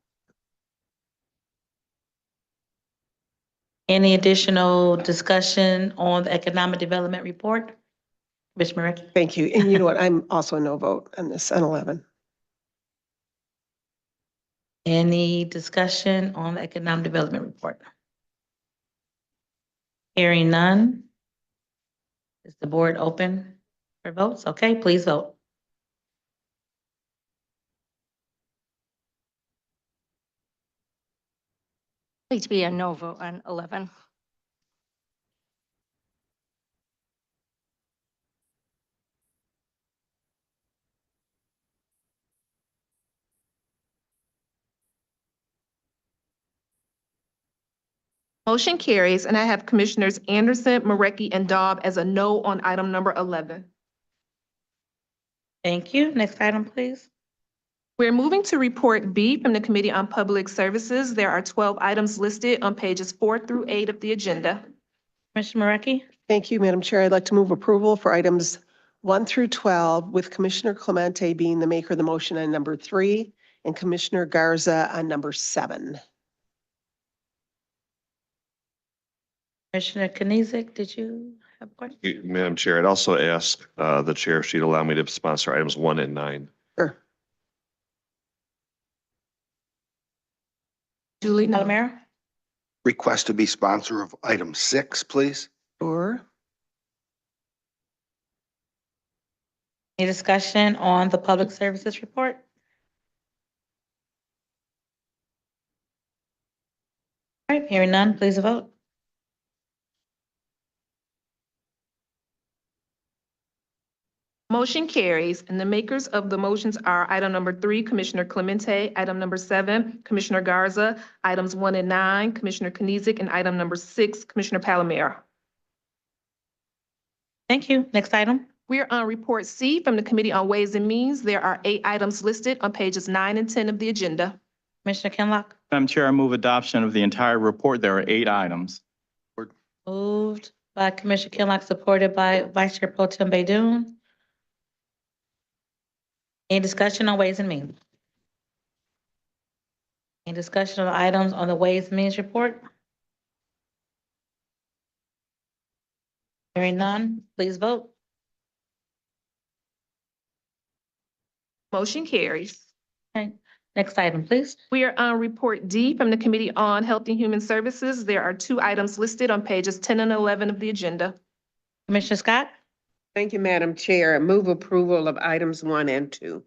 Any additional discussion on the Economic Development Report? Commissioner Marecki. Thank you. And you know what? I'm also a no vote on this, on 11. Any discussion on the Economic Development Report? Hearing none. Is the board open for votes? Okay, please vote. To be a no vote on 11. Motion carries, and I have Commissioners Anderson, Marecki, and Daub as a no on item number 11. Thank you. Next item, please. We're moving to report B from the Committee on Public Services. There are 12 items listed on pages 4 through 8 of the agenda. Commissioner Marecki. Thank you, Madam Chair. I'd like to move approval for items 1 through 12, with Commissioner Clemente being the maker of the motion on number 3 and Commissioner Garza on number 7. Commissioner Kniezek, did you have a question? Madam Chair, I'd also ask the chair if she'd allow me to sponsor items 1 and 9. Sure. Julie, no. Palomero? Request to be sponsor of item 6, please. Sure. Any discussion on the public services report? All right, hearing none, please vote. Motion carries, and the makers of the motions are item number 3, Commissioner Clemente, item number 7, Commissioner Garza, items 1 and 9, Commissioner Kenizik, and item number 6, Commissioner Palomero. Thank you. Next item. We are on Report C from the Committee on Ways and Means. There are 8 items listed on pages 9 and 10 of the agenda. Commissioner Kinlock? Madam Chair, I move adoption of the entire report. There are 8 items. Moved by Commissioner Kinlock, supported by Vice Chair Pro Tem Baydoun. Any discussion on Ways and Means? Any discussion on items on the Ways and Means report? Hearing none, please vote. Motion carries. Okay, next item, please. We are on Report D from the Committee on Health and Human Services. There are 2 items listed on pages 10 and 11 of the agenda. Commissioner Scott? Thank you, Madam Chair. I move approval of items 1 and 2.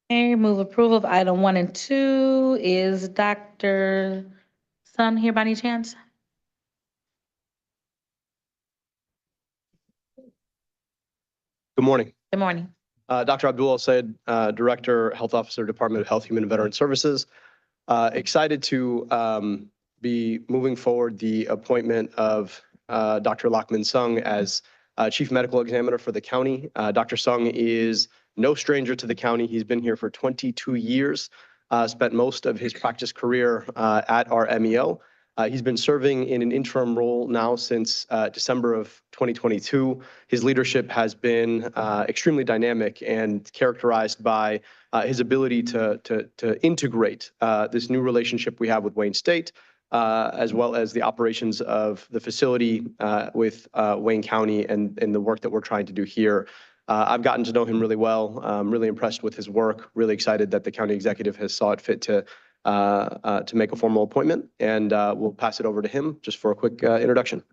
Okay, move approval of item 1 and 2. Is Dr. Sun here by any chance? Good morning. Good morning. Dr. Abdul Said, Director, Health Officer, Department of Health, Human and Veteran Services. Excited to be moving forward the appointment of Dr. Lachman Sung as Chief Medical Examiner for the county. Dr. Sung is no stranger to the county. He's been here for 22 years, spent most of his practice career at our MEO. He's been serving in an interim role now since December of 2022. His leadership has been extremely dynamic and characterized by his ability to integrate this new relationship we have with Wayne State, as well as the operations of the facility with Wayne County and the work that we're trying to do here. I've gotten to know him really well. I'm really impressed with his work, really excited that the county executive has saw it fit to make a formal appointment, and we'll pass it over to him just for a quick introduction.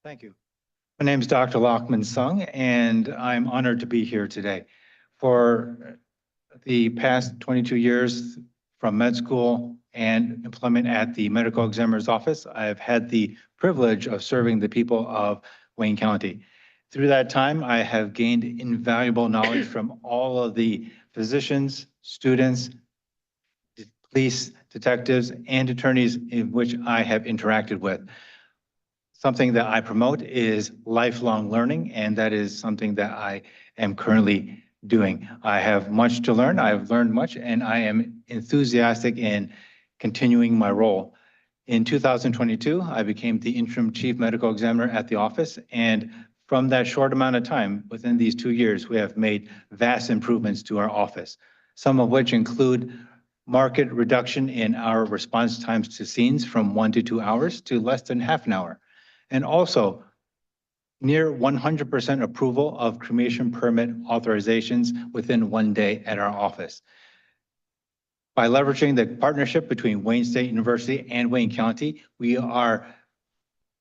Thank you. My name is Dr. Lachman Sung, and I'm honored to be here today. For the past 22 years from med school and employment at the medical examiner's office, I've had the privilege of serving the people of Wayne County. Through that time, I have gained invaluable knowledge from all of the physicians, students, police, detectives, and attorneys in which I have interacted with. Something that I promote is lifelong learning, and that is something that I am currently doing. I have much to learn. I have learned much, and I am enthusiastic in continuing my role. In 2022, I became the interim chief medical examiner at the office, and from that short amount of time, within these 2 years, we have made vast improvements to our office, some of which include market reduction in our response times to scenes from 1 to 2 hours to less than half an hour. And also near 100% approval of cremation permit authorizations within 1 day at our office. By leveraging the partnership between Wayne State University and Wayne County, we are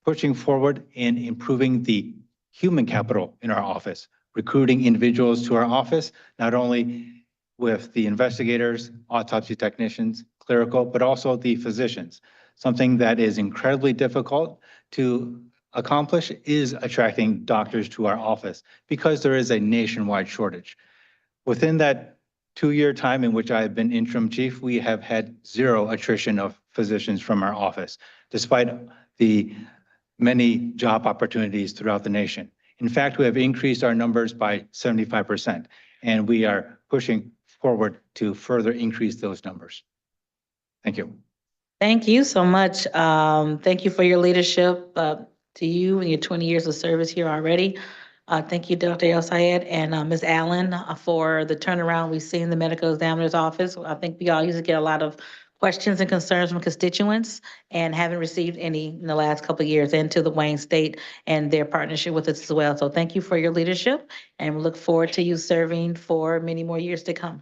pushing forward in improving the human capital in our office, recruiting individuals to our office, not only with the investigators, autopsy technicians, clerical, but also the physicians. Something that is incredibly difficult to accomplish is attracting doctors to our office because there is a nationwide shortage. Within that 2-year time in which I have been interim chief, we have had 0 attrition of physicians from our office, despite the many job opportunities throughout the nation. In fact, we have increased our numbers by 75%, and we are pushing forward to further increase those numbers. Thank you. Thank you so much. Thank you for your leadership, to you and your 20 years of service here already. Thank you, Dr. El Sayed and Ms. Allen, for the turnaround we see in the medical examiner's office. I think we all used to get a lot of questions and concerns from constituents and haven't received any in the last couple of years into the Wayne State and their partnership with us as well. So thank you for your leadership, and we look forward to you serving for many more years to come.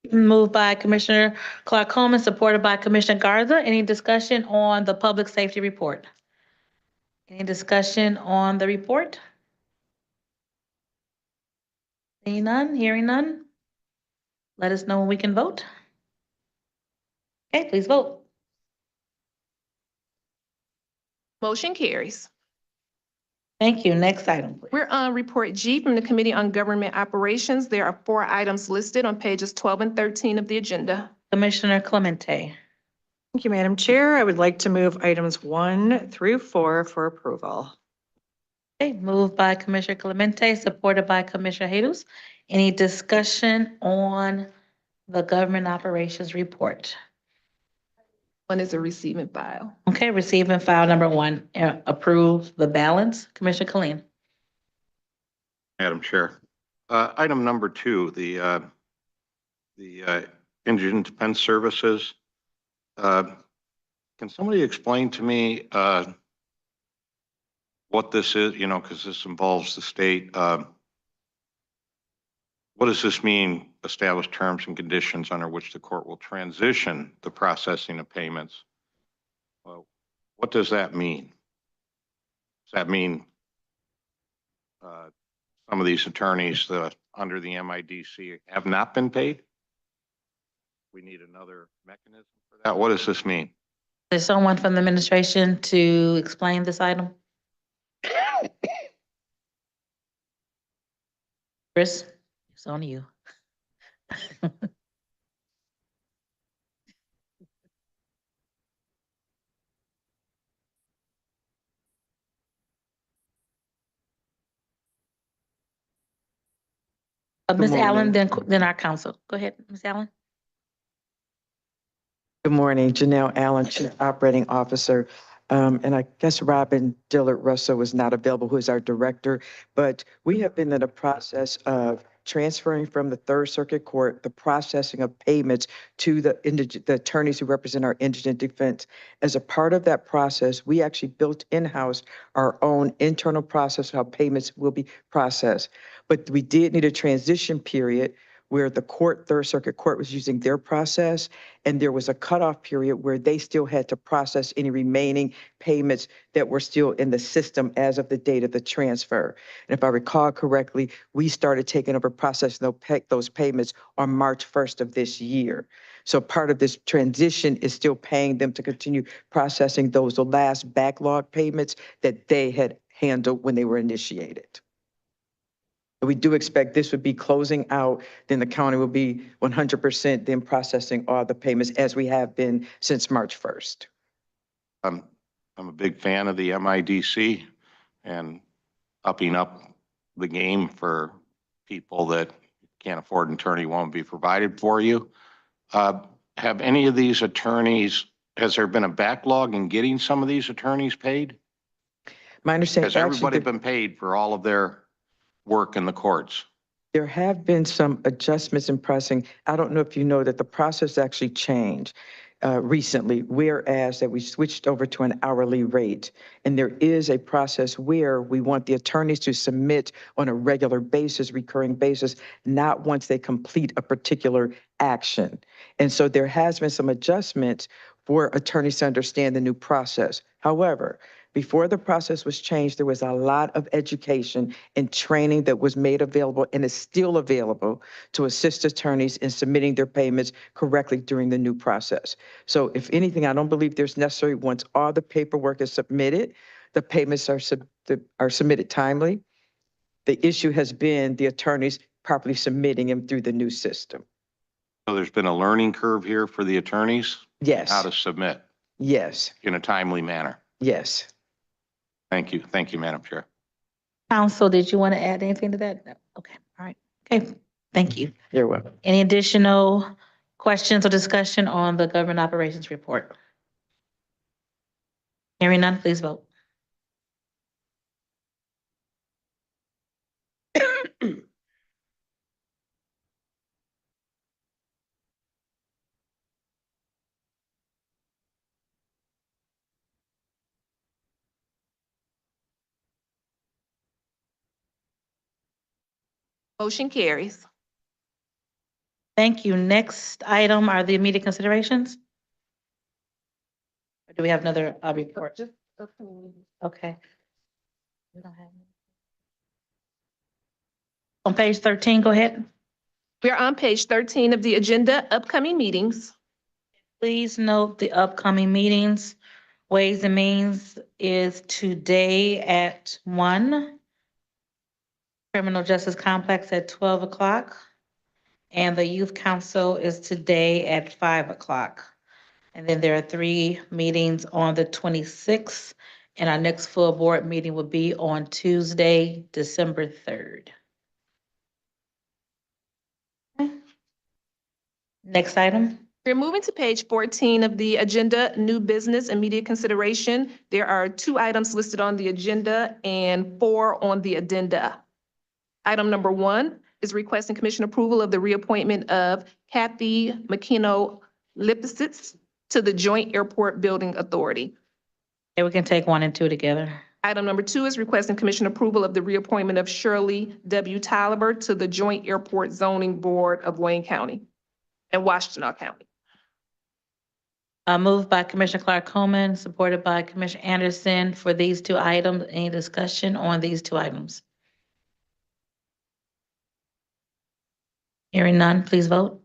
Moved by Commissioner Clark Coleman, supported by Commissioner Garza. Any discussion on the public safety report? Any discussion on the report? Seeing none, hearing none? Let us know when we can vote. Okay, please vote. Motion carries. Thank you. Next item, please. We're on Report G from the Committee on Government Operations. There are 4 items listed on pages 12 and 13 of the agenda. Commissioner Clemente. Thank you, Madam Chair. I would like to move items 1 through 4 for approval. Okay, moved by Commissioner Clemente, supported by Commissioner Jesus. Any discussion on the government operations report? One is a receiving file. Okay, receiving file number 1, approve the balance. Commissioner Colleen. Madam Chair. Item number 2, the Indigent Defense Services. Can somebody explain to me what this is, you know, because this involves the state. What does this mean, establish terms and conditions under which the court will transition the processing of payments? Well, what does that mean? Does that mean some of these attorneys under the MIDC have not been paid? We need another mechanism for that. What does this mean? Is someone from the administration to explain this item? Chris, it's on you. Ms. Allen, then our counsel. Go ahead, Ms. Allen. Good morning, Janelle Allen, Chief Operating Officer. And I guess Robin Dillard Russell was not available, who is our director, but we have been in the process of transferring from the Third Circuit Court the processing of payments to the attorneys who represent our indigent defense. As a part of that process, we actually built in-house our own internal process of how payments will be processed. But we did need a transition period where the court, Third Circuit Court, was using their process, and there was a cutoff period where they still had to process any remaining payments that were still in the system as of the date of the transfer. And if I recall correctly, we started taking over processing those payments on March 1st of this year. So part of this transition is still paying them to continue processing the last backlog payments that they had handled when they were initiated. We do expect this would be closing out, then the county will be 100% then processing all the payments as we have been since March 1st. I'm a big fan of the MIDC and upping up the game for people that can't afford an attorney won't be provided for you. Have any of these attorneys, has there been a backlog in getting some of these attorneys paid? My understanding. Has everybody been paid for all of their work in the courts? There have been some adjustments in pricing. I don't know if you know that the process actually changed recently, whereas that we switched over to an hourly rate. And there is a process where we want the attorneys to submit on a regular basis, recurring basis, not once they complete a particular action. And so there has been some adjustments for attorneys to understand the new process. However, before the process was changed, there was a lot of education and training that was made available and is still available to assist attorneys in submitting their payments correctly during the new process. So if anything, I don't believe there's necessary, once all the paperwork is submitted, the payments are submitted timely. The issue has been the attorneys properly submitting them through the new system. So there's been a learning curve here for the attorneys? Yes. How to submit? Yes. In a timely manner? Yes. Thank you. Thank you, Madam Chair. Counsel, did you want to add anything to that? No. Okay, all right. Okay, thank you. You're welcome. Any additional questions or discussion on the government operations report? Hearing none, please vote. Motion carries. Thank you. Next item are the immediate considerations. Or do we have another report? Okay. We don't have any. On page 13, go ahead. We are on page 13 of the agenda, upcoming meetings. Please note the upcoming meetings. Ways and Means is today at 1. Criminal Justice Complex at 12 o'clock. And the Youth Council is today at 5 o'clock. And then there are 3 meetings on the 26th. And our next full board meeting will be on Tuesday, December 3rd. Okay. Next item. We're moving to page 14 of the agenda, new business, immediate consideration. There are 2 items listed on the agenda and 4 on the addenda. Item number 1 is requesting commission approval of the reappointment of Kathy McKenna-Lipsitz to the Joint Airport Building Authority. Okay, we can take 1 and 2 together. Item number 2 is requesting commission approval of the reappointment of Shirley W. Taliber to the Joint Airport Zoning Board of Wayne County and Washtenaw County. Moved by Commissioner Clark Coleman, supported by Commissioner Anderson for these 2 items. Any discussion on these 2 items? Hearing none, please vote.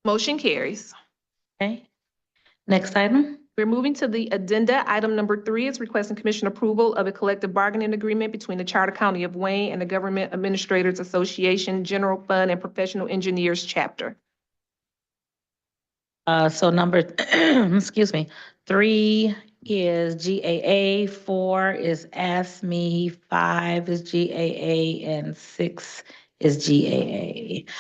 Motion carries. Okay. Next item. We're moving to the addenda. Item number 3 is requesting commission approval of a collective bargaining agreement between the Charter County of Wayne and the Government Administrators Association General Fund and Professional Engineers Chapter. So number, excuse me, 3 is GAA, 4 is ASME, 5 is GAA, and 6 is GAA.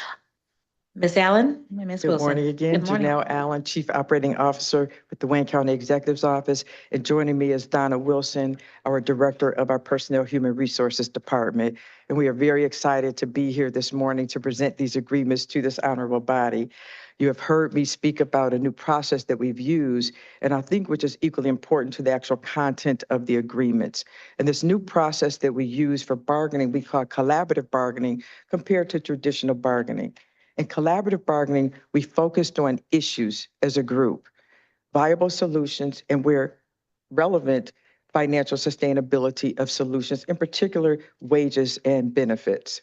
Ms. Allen and Ms. Good Wilson. morning again. Good morning. Janelle Allen, Chief Operating Officer with the Wayne County Executive's Office. And joining me is Donna Wilson, our Director of our Personnel Human Resources Department. And we are very excited to be here this morning to present these agreements to this honorable body. You have heard me speak about a new process that we've used, and I think which is equally important to the actual content of the agreements. And this new process that we use for bargaining, we call collaborative bargaining compared to traditional bargaining. In collaborative bargaining, we focused on issues as a group, viable solutions, and where relevant, financial sustainability of solutions, in particular, wages and benefits.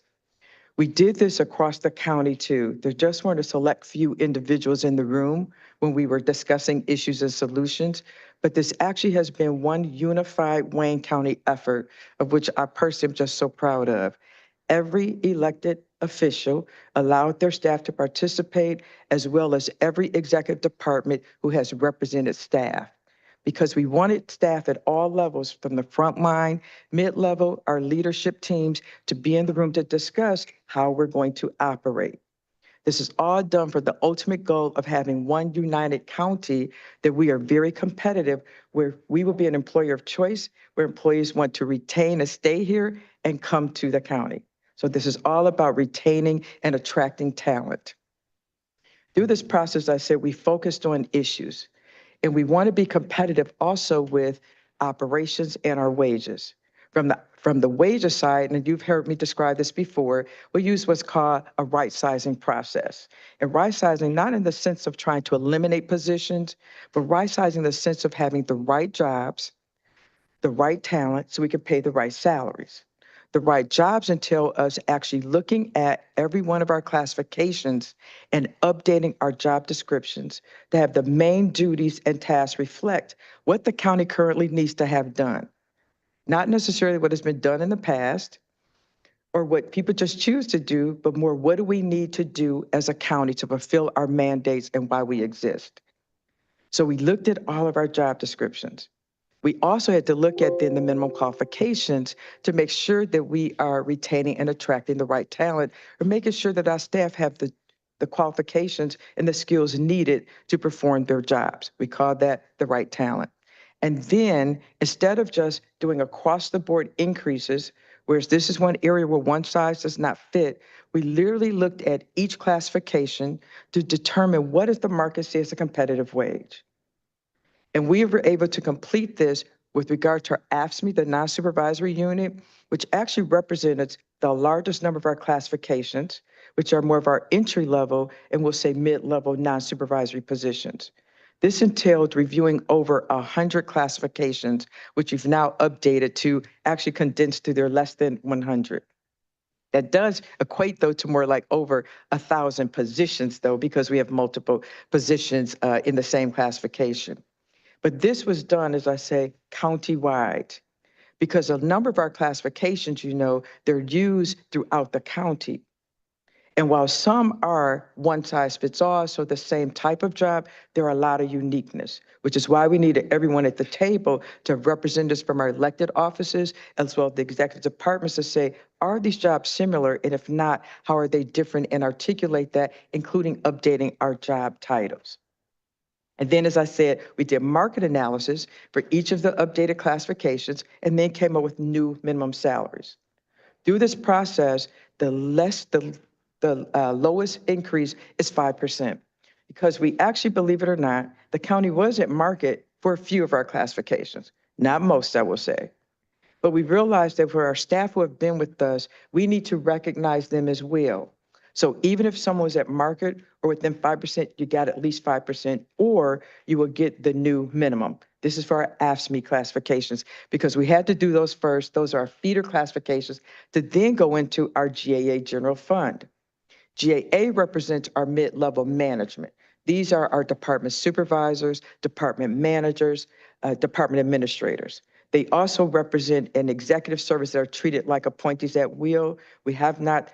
We did this across the county too. There just weren't a select few individuals in the room when we were discussing issues and solutions, but this actually has been one unified Wayne County effort of which I personally am just so proud of. Every elected official allowed their staff to participate, as well as every executive department who has represented staff. Because we wanted staff at all levels, from the front line, mid-level, our leadership teams, to be in the room to discuss how we're going to operate. This is all done for the ultimate goal of having one united county that we are very competitive, where we will be an employer of choice, where employees want to retain and stay here and come to the county. So this is all about retaining and attracting talent. Through this process, I said we focused on issues. And we want to be competitive also with operations and our wages. From the wages side, and you've heard me describe this before, we use what's called a right-sizing process. And right-sizing, not in the sense of trying to eliminate positions, but right-sizing in the sense of having the right jobs, the right talent, so we can pay the right salaries. The right jobs entail us actually looking at every one of our classifications and updating our job descriptions to have the main duties and tasks reflect what the county currently needs to have done. Not necessarily what has been done in the past or what people just choose to do, but more what do we need to do as a county to fulfill our mandates and why we exist. So we looked at all of our job descriptions. We also had to look at then the minimum qualifications to make sure that we are retaining and attracting the right talent, or making sure that our staff have the qualifications and the skills needed to perform their jobs. We call that the right talent. And then instead of just doing across the board increases, whereas this is one area where one size does not fit, we literally looked at each classification to determine what does the market say is a competitive wage. And we were able to complete this with regard to our AFSCME, the non-supervisory unit, which actually represents the largest number of our classifications, which are more of our entry level and we'll say mid-level non-supervisory positions. This entailed reviewing over 100 classifications, which we've now updated to actually condensed to their less than 100. That does equate though to more like over 1,000 positions though, because we have multiple positions in the same classification. But this was done, as I say, countywide, because a number of our classifications, you know, they're used throughout the county. And while some are one size fits all, so the same type of job, there are a lot of uniqueness, which is why we needed everyone at the table to represent us from our elected offices, as well as the executive departments to say, are these jobs similar? And if not, how are they different? And articulate that, including updating our job titles. And then, as I said, we did market analysis for each of the updated classifications and then came up with new minimum salaries. Through this process, the lowest increase is 5%, because we actually, believe it or not, the county was at market for a few of our classifications, not most, I will say. But we realized that for our staff who have been with us, we need to recognize them as well. So even if someone was at market or within 5%, you got at least 5%, or you will get the new minimum. This is for our AFSCME classifications, because we had to do those first. Those are our feeder classifications to then go into our GAA general fund. GAA represents our mid-level management. These are our department supervisors, department managers, department administrators. They also represent an executive service that are treated like appointees at will. We have not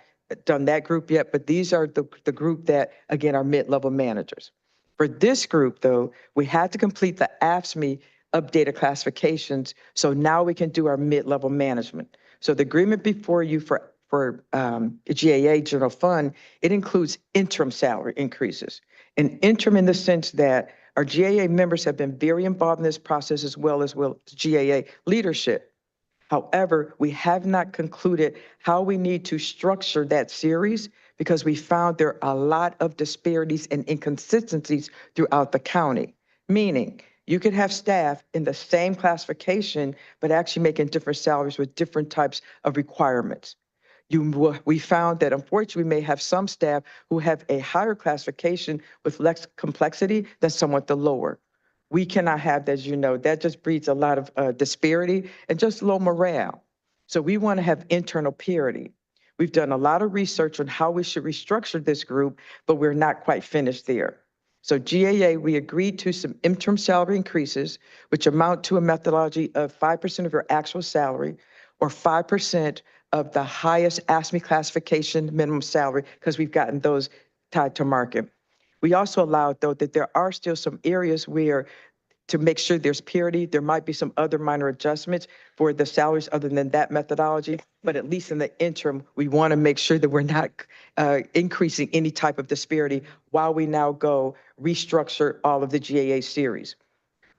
done that group yet, but these are the group that, again, are mid-level managers. For this group, though, we had to complete the AFSCME updated classifications, so now we can do our mid-level management. So the agreement before you for GAA General Fund, it includes interim salary increases. And interim in the sense that our GAA members have been very involved in this process as well as GAA leadership. However, we have not concluded how we need to structure that series because we found there are a lot of disparities and inconsistencies throughout the county, meaning you could have staff in the same classification, but actually making different salaries with different types of requirements. We found that unfortunately we may have some staff who have a higher classification with less complexity than someone with the lower. We cannot have that, as you know, that just breeds a lot of disparity and just low morale. So we want to have internal parity. We've done a lot of research on how we should restructure this group, but we're not quite finished there. So GAA, we agreed to some interim salary increases, which amount to a methodology of 5% of your actual salary or 5% of the highest AFSCME classification minimum salary, because we've gotten those tied to market. We also allowed, though, that there are still some areas where to make sure there's parity, there might be some other minor adjustments for the salaries other than that methodology, but at least in the interim, we want to make sure that we're not increasing any type of disparity while we now go restructure all of the GAA series.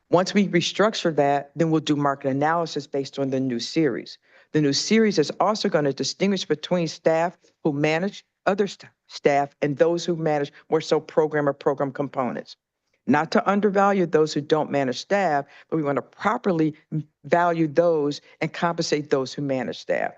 Once we restructure that, then we'll do market analysis based on the new series. The new series is also going to distinguish between staff who manage other staff and those who manage more so program or program components. Not to undervalue those who don't manage staff, but we want to properly value those and compensate those who manage staff.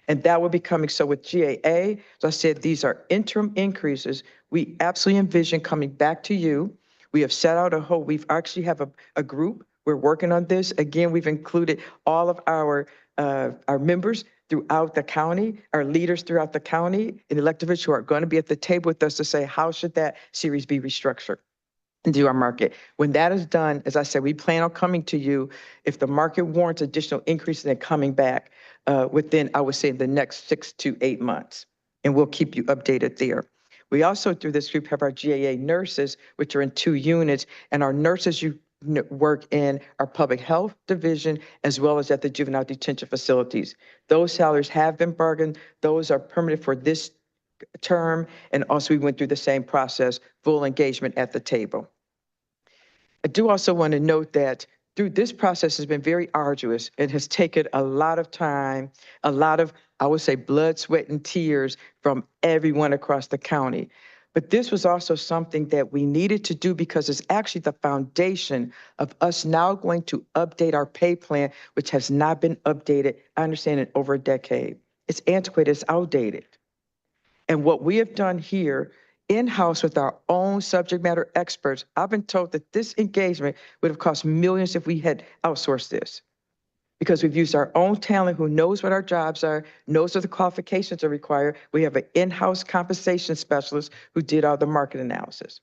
And that will be coming. So with GAA, as I said, these are interim increases. We absolutely envision coming back to you. We have set out we actually have a group. We're working on this. Again, we've included all of our members throughout the county, our leaders throughout the county, and elected officials who are going to be at the table with us to say, how should that series be restructured and do our market? When that is done, as I said, we plan on coming to you if the market warrants additional increases and coming back within, I would say, the next 6 to 8 months. And we'll keep you updated there. We also, through this group, have our GAA nurses, which are in 2 units, and our nurses work in our public health division as well as at the juvenile detention facilities. Those salaries have been bargained. Those are permanent for this term. And also we went through the same process, full engagement at the table. I do also want to note that through this process has been very arduous. It has taken a lot of time, a lot of, I would say, blood, sweat, and tears from everyone across the county. But this was also something that we needed to do because it's actually the foundation of us now going to update our pay plan, which has not been updated, I understand, in over a decade. It's antiquated, it's outdated. And what we have done here in-house with our own subject matter experts, I've been told that this engagement would have cost millions if we had outsourced this. Because we've used our own talent who knows what our jobs are, knows what the qualifications are required. We have an in-house compensation specialist who did all the market analysis.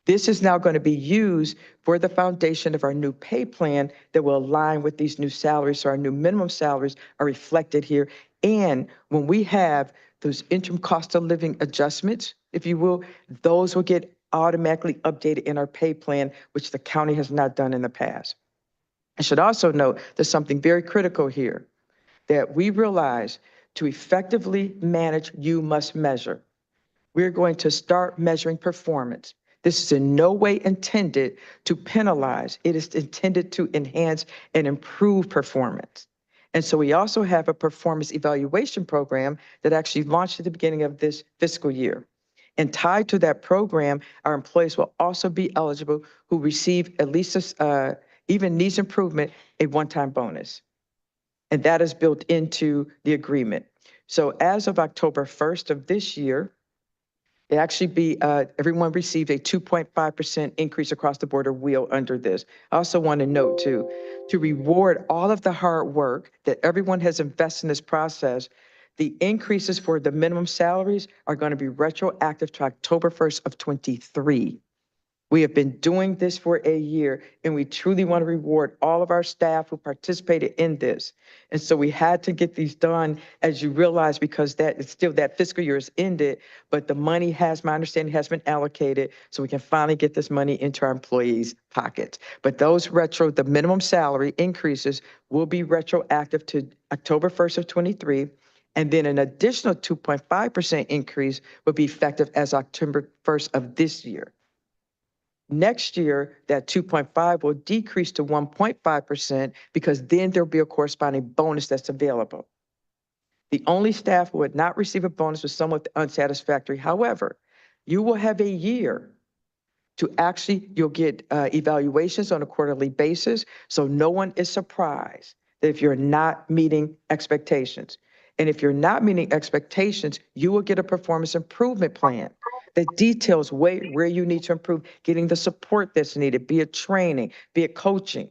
This is now going to be used for the foundation of our new pay plan that will align with these new salaries. So our new minimum salaries are reflected here. And when we have those interim cost of living adjustments, if you will, those will get automatically updated in our pay plan, which the county has not done in the past. I should also note there's something very critical here, that we realize to effectively manage, you must measure. We're going to start measuring performance. This is in no way intended to penalize. It is intended to enhance and improve performance. And so we also have a performance evaluation program that actually launched at the beginning of this fiscal year. And tied to that program, our employees will also be eligible who receive at least even needs improvement, a one-time bonus. And that is built into the agreement. So as of October 1st of this year, it actually be, everyone received a 2.5% increase across the board or wheel under this. I also want to note too, to reward all of the hard work that everyone has invested in this process, the increases for the minimum salaries are going to be retroactive to October 1st of 23. We have been doing this for a year, and we truly want to reward all of our staff who participated in this. And so we had to get these done, as you realize, because that it's still that fiscal year is ended, but the money has, my understanding, has been allocated, so we can finally get this money into our employees' pockets. But those the minimum salary increases will be retroactive to October 1st of 23. And then an additional 2.5% increase will be effective as October 1st of this year. Next year, that 2.5 will decrease to 1.5% because then there'll be a corresponding bonus that's available. The only staff who would not receive a bonus was somewhat unsatisfactory. However, you will have a year to actually, you'll get evaluations on a quarterly basis, so no one is surprised that if you're not meeting expectations. And if you're not meeting expectations, you will get a performance improvement plan that details where you need to improve, getting the support that's needed, be it training, be it coaching.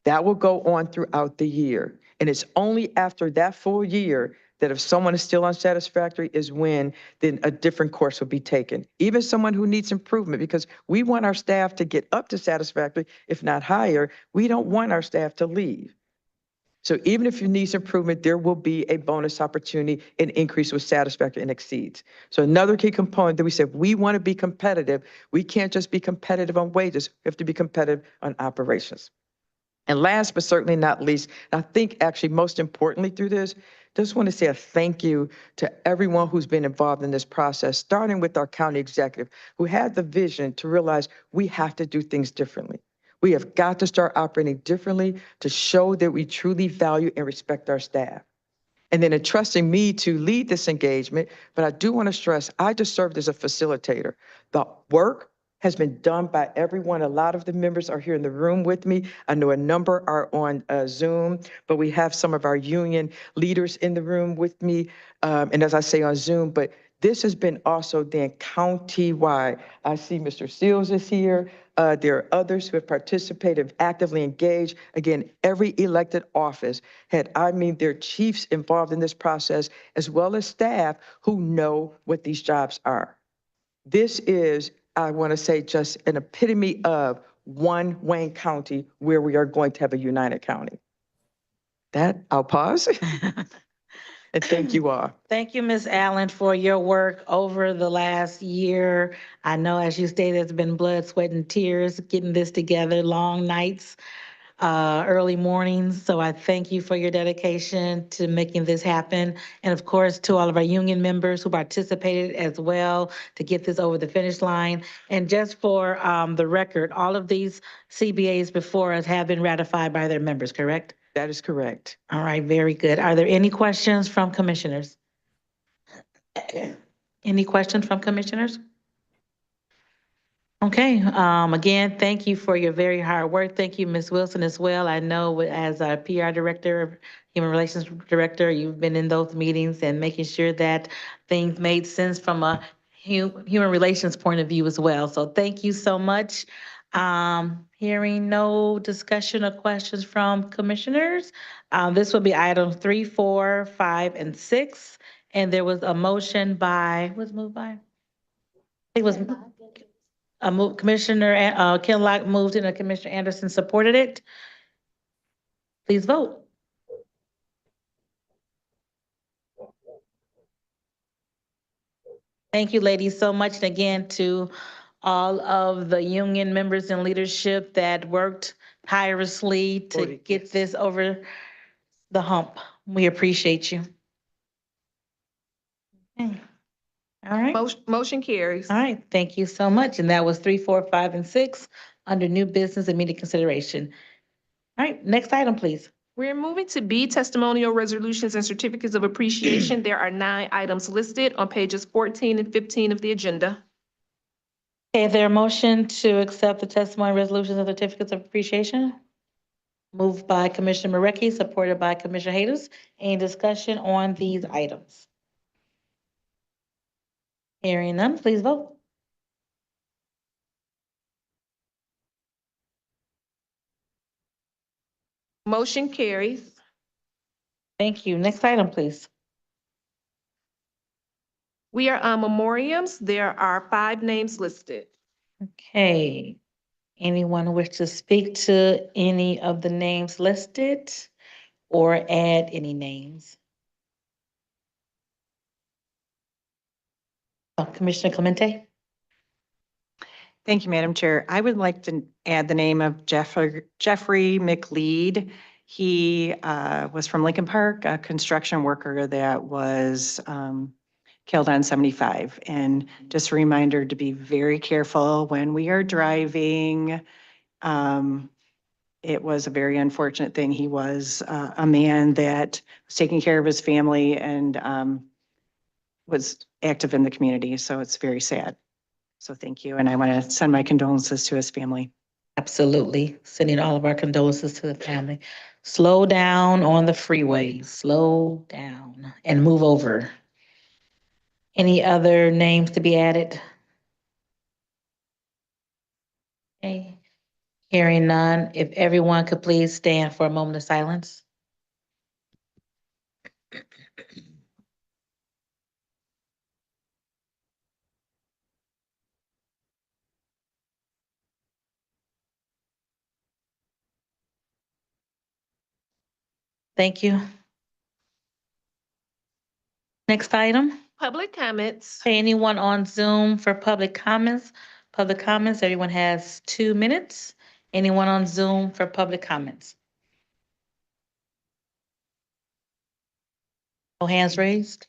That will go on throughout the year. And it's only after that full year that if someone is still unsatisfactory is when then a different course will be taken. Even someone who needs improvement, because we want our staff to get up to satisfactory, if not higher. We don't want our staff to leave. So even if you need improvement, there will be a bonus opportunity and increase with satisfactory and exceeds. So another key component that we said, we want to be competitive. We can't just be competitive on wages. We have to be competitive on operations. And last but certainly not least, I think actually most importantly through this, just want to say a thank you to everyone who's been involved in this process, starting with our county executive, who had the vision to realize we have to do things differently. We have got to start operating differently to show that we truly value and respect our staff. And then entrusting me to lead this engagement, but I do want to stress, I just served as a facilitator. The work has been done by everyone. A lot of the members are here in the room with me. I know a number are on Zoom, but we have some of our union leaders in the room with me. And as I say on Zoom, but this has been also then county-wide. I see Mr. Seals is here. There are others who have participated, actively engaged. Again, every elected office had, their chiefs involved in this process, as well as staff who know what these jobs are. This is, I want to say, just an epitome of one Wayne County where we are going to have a united county. That, I'll pause. And thank you all. Thank you, Ms. Allen, for your work over the last year. I know, as you stated, it's been blood, sweat, and tears getting this together, long nights, early mornings. So I thank you for your dedication to making this happen. And of course, to all of our union members who participated as well to get this over the finish line. And just for the record, all of these CBAs before us have been ratified by their members, correct? That is correct. All right, very good. Are there any questions from commissioners? Any questions from commissioners? Okay, again, thank you for your very hard work. Thank you, Ms. Wilson, as well. I know as our PR director, Human Relations Director, you've been in those meetings and making sure that things made sense from a human relations point of view as well. So thank you so much. Hearing no discussion or questions from commissioners, this will be items 3, 4, 5, and 6. And there was a motion by, was moved by? It was Commissioner Kinlock moved it and Commissioner Anderson supported it. Please vote. Thank you, ladies, so much. And again, to all of the union members and leadership that worked tirelessly to get this over the hump. We appreciate you. Okay. All right. Motion carries. All right, thank you so much. And that was 3, 4, 5, and 6 under new business immediate consideration. All right, next item, please. We're moving to B, testimonial resolutions and certificates of appreciation. There are 9 items listed on pages 14 and 15 of the agenda. Okay, is there a motion to accept the testimony resolutions and certificates of appreciation? Moved by Commissioner Marecki, supported by Commissioner Hayes. Any discussion on these items? Hearing none, please vote. Motion carries. Thank you. Next item, please. We are on memoriams. There are 5 names listed. Okay. Anyone wish to speak to any of the names listed or add any names? Commissioner Clemente? Thank you, Madam Chair. I would like to add the name of Jeffrey McLeod. He was from Lincoln Park, a construction worker that was killed on 75. And just a reminder to be very careful when we are driving. It was a very unfortunate thing. He was a man that was taking care of his family and was active in the community. So it's very sad. So thank you. And I want to send my condolences to his family. Absolutely. Sending all of our condolences to the family. Slow down on the freeway. Slow down and move over. Any other names to be added? Okay. Hearing none, if everyone could please stand for a moment of silence. Thank you. Next item. Public comments. Anyone on Zoom for public comments? Public comments, everyone has 2 minutes. Anyone on Zoom for public comments? No hands raised?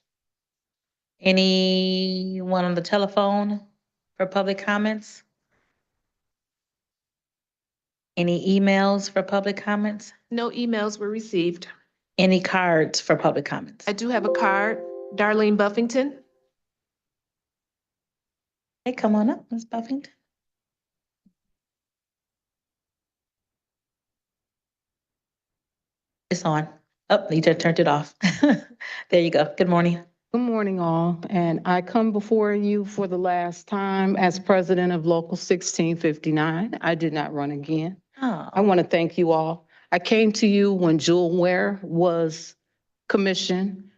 Anyone on the telephone for public comments? Any emails for public comments? No emails were received. Any cards for public comments? I do have a card. Darlene Buffington. Hey, come on up, Ms. Buffington. It's on. Oh, you just turned it off. There you go. Good morning. Good morning, all. And I come before you for the last time as president of Local 1659. I did not run again. Oh. I want to thank you all. I came to you when Jewel Ware was commissioned,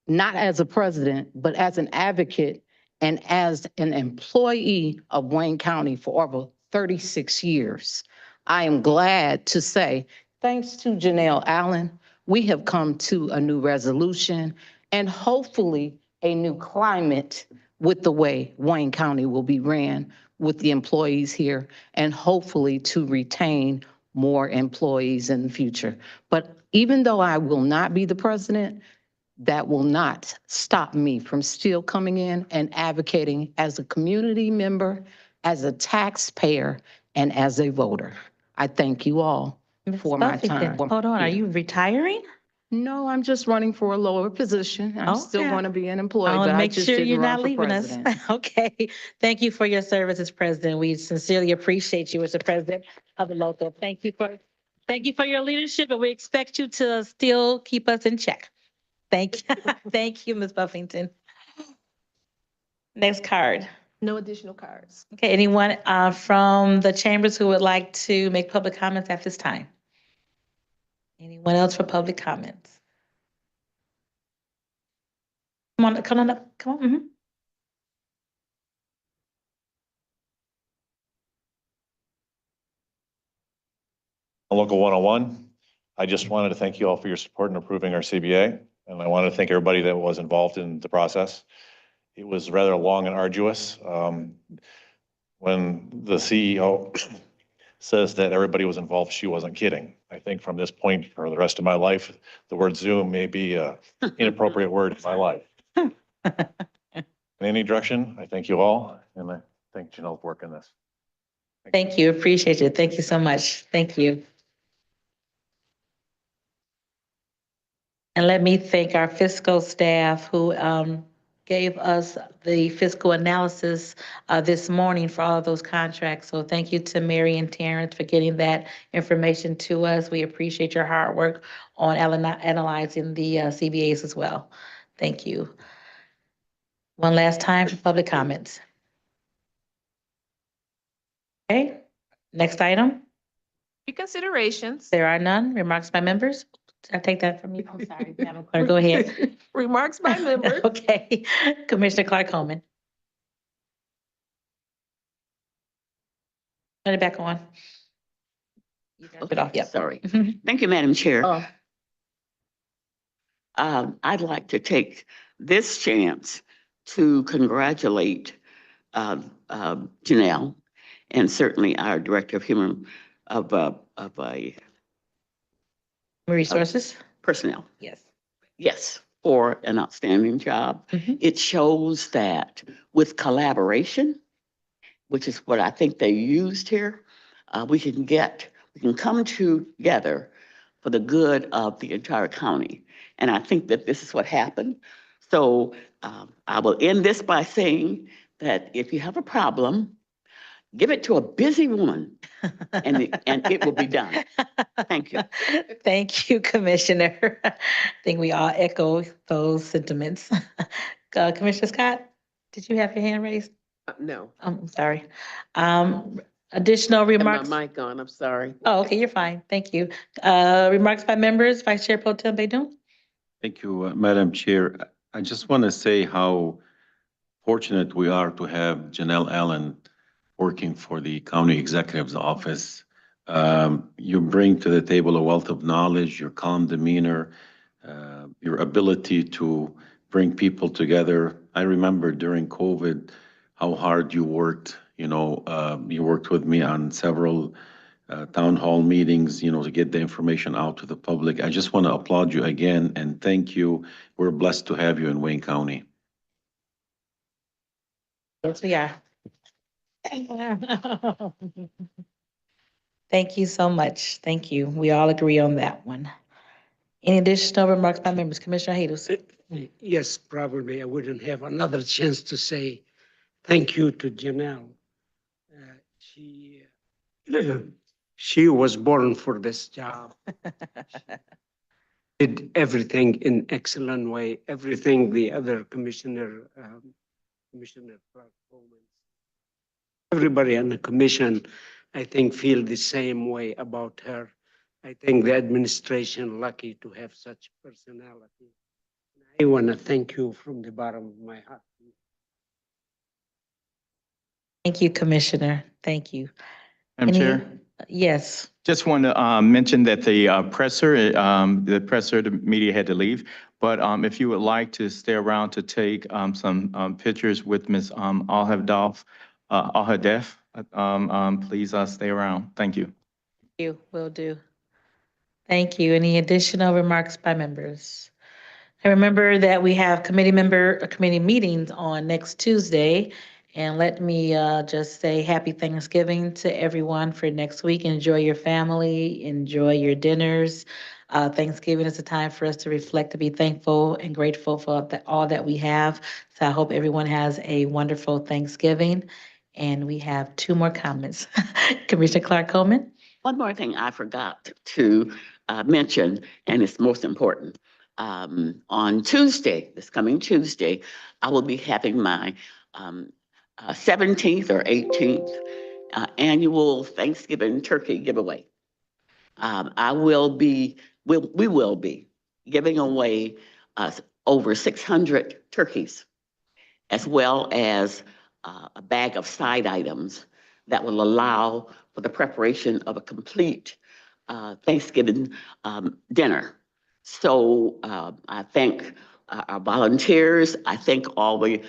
not as a president, but as an advocate and as an employee of Wayne County for over 36 years. I am glad to say, thanks to Janelle Allen, we have come to a new resolution and hopefully a new climate with the way Wayne County will be ran with the employees here and hopefully to retain more employees in the future. But even though I will not be the president, that will not stop me from still coming in and advocating as a community member, as a taxpayer, and as a voter. I thank you all for my time. Hold on, are you retiring? No, I'm just running for a lower position. I still Okay. want to be an I employee, want but to I make just sure didn't you're run not for leaving us. president. Okay. Thank you for your service as president. We sincerely appreciate you as the president of the local. Thank you for your leadership, and we expect you to still keep us in check. Thank you. Thank you, Ms. Buffington. Next card. No additional cards. Okay, anyone from the chambers who would like to make public comments at this time? Anyone else for public comments? Come on up, come on. Mhm. Local 101, I just wanted to thank you all for your support in approving our CBA. And I want to thank everybody that was involved in the process. It was rather long and arduous. When the CEO says that everybody was involved, she wasn't kidding. I think from this point for the rest of my life, the word Zoom may be an inappropriate word in my life. In any direction, I thank you all, and I thank Janelle for working this. Thank you, appreciate you. Thank you so much. Thank you. And let me thank our fiscal staff who gave us the fiscal analysis this morning for all of those contracts. So thank you to Mary and Terrence for getting that information to us. We appreciate your hard work on analyzing the CBAs as well. Thank you. One last time for public comments. Okay, next item. Reconsiderations. There are none. Remarks by members? Did I take that from you? I'm sorry, Madam Clerk, go ahead. Remarks by members. Okay, Commissioner Clark Coleman. Turn it back on. You turned it off, yep. Sorry. Mhm. Thank you, Madam Chair. Oh, I'd like to take this chance to congratulate Janelle and certainly our Director of Human resources? Personnel. Yes. Yes, for an outstanding job. Mhm. It shows that with collaboration, which is what I think they used here, we can come together for the good of the entire county. And I think that this is what happened. So I will end this by saying that if you have a problem, give it to a busy woman and it will be done. Thank you. Thank you, Commissioner. I think we all echo those sentiments. Commissioner Scott, did you have your hand raised? No. I'm sorry. Additional remarks? My mic on, I'm sorry. Oh, okay, you're fine. Thank you. Remarks by members, Vice Chair Pro Tem Baydun? Thank you, Madam Chair. I just want to say how fortunate we are to have Janelle Allen working for the County Executive's Office. You bring to the table a wealth of knowledge, your calm demeanor, your ability to bring people together. I remember during COVID how hard you worked. You worked with me on several town hall meetings, to get the information out to the public. I just want to applaud you again and thank you. We're blessed to have you in Wayne County. Yes, we are. Thank you so much. Thank you. We all agree on that one. Any additional remarks by members? Commissioner Hados? Yes, probably I wouldn't have another chance to say thank you to Janelle. She was born for this job. Did everything in excellent way, everything the other Commissioner Clark Coleman. Everybody on the commission, I think, feel the same way about her. I think the administration lucky to have such personality. I want to thank you from the bottom of my heart. Thank you, Commissioner. Thank you. Madam Chair? Yes. Just want to mention that the media had to leave. But if you would like to stay around to take some pictures with Ms. Al-Hadaf, please stay around. Thank you. Thank you, will do. Thank you. Any additional remarks by members? And remember that we have committee meetings on next Tuesday, And let me just say happy Thanksgiving to everyone for next week. Enjoy your family, enjoy your dinners. Thanksgiving is a time for us to reflect, to be thankful and grateful for all that we have. So I hope everyone has a wonderful Thanksgiving. And we have 2 more comments. Commissioner Clark Coleman. One more thing I forgot to mention, and it's most important. On Tuesday, this coming Tuesday, I will be having my 17th or 18th annual Thanksgiving turkey giveaway. We will be giving away over 600 turkeys, as well as a bag of side items that will allow for the preparation of a complete Thanksgiving dinner. So I thank our volunteers. I thank all the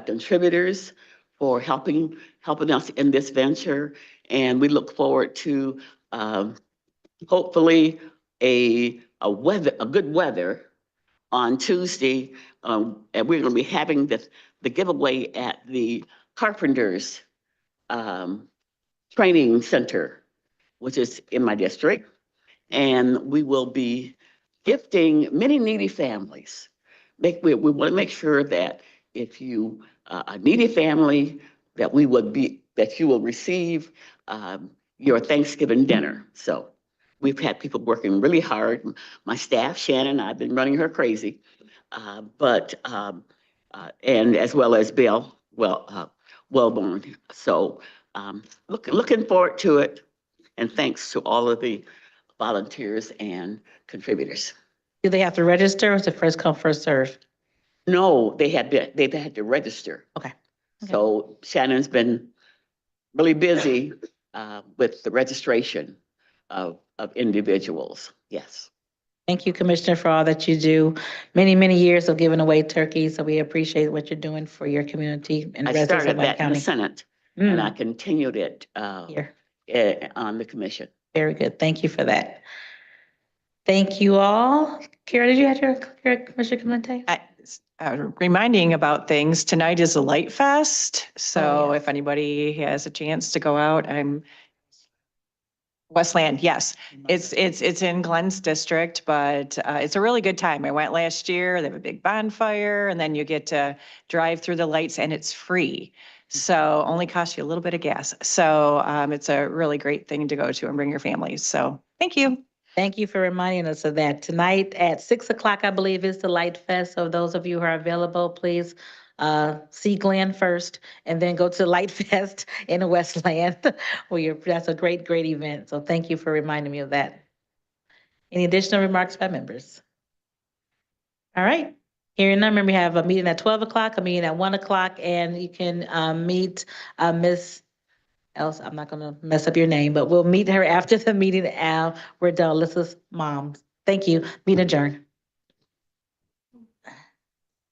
contributors for helping us in this venture, and we look forward to hopefully a good weather on Tuesday. And we're going to be having the giveaway at the Carpenters Training Center, which is in my district. And we will be gifting many needy families. We want to make sure that if you a needy family, that you will receive your Thanksgiving dinner. So we've had people working really hard. My staff, Shannon, I've been running her crazy, and as well as Bill, Wellborn. So looking forward to it, and thanks to all of the volunteers and contributors. Do they have to register or is it first come, first serve? No, they've had to register. Okay. So Shannon's been really busy with the registration of individuals. Yes. Thank you, Commissioner, for all that you do. Many, many years of giving away turkeys. So we appreciate what you're doing for your community and I residents of started Wayne that in the County. Senate, and I continued it Here. On the commission. Very good. Thank you for that. Thank you all. Kara, did you have your Commissioner Clemente? Reminding about things, tonight is a Light Fest. So Oh, yes. if anybody has a chance to go out, Westland, yes. It's in Glenn's district, but it's a really good time. I went last year. They have a big bonfire, and then you get to drive through the lights, and it's free. So only costs you a little bit of gas. So it's a really great thing to go to and bring your families. So thank you. Thank you for reminding us of that. Tonight at 6 o'clock, I believe, is the Light Fest. So those of you who are available, please see Glenn first and then go to Light Fest in Westland. That's a great, great event. So thank you for reminding me of that. Any additional remarks by members? All right. Hearing none, remember we have a meeting at 12 o'clock, a meeting at 1 o'clock, and you can meet Miss else, I'm not gonna mess up your name, but we'll meet her after the meeting. We're done. Alyssa's mom. Thank you. Meeting adjourned.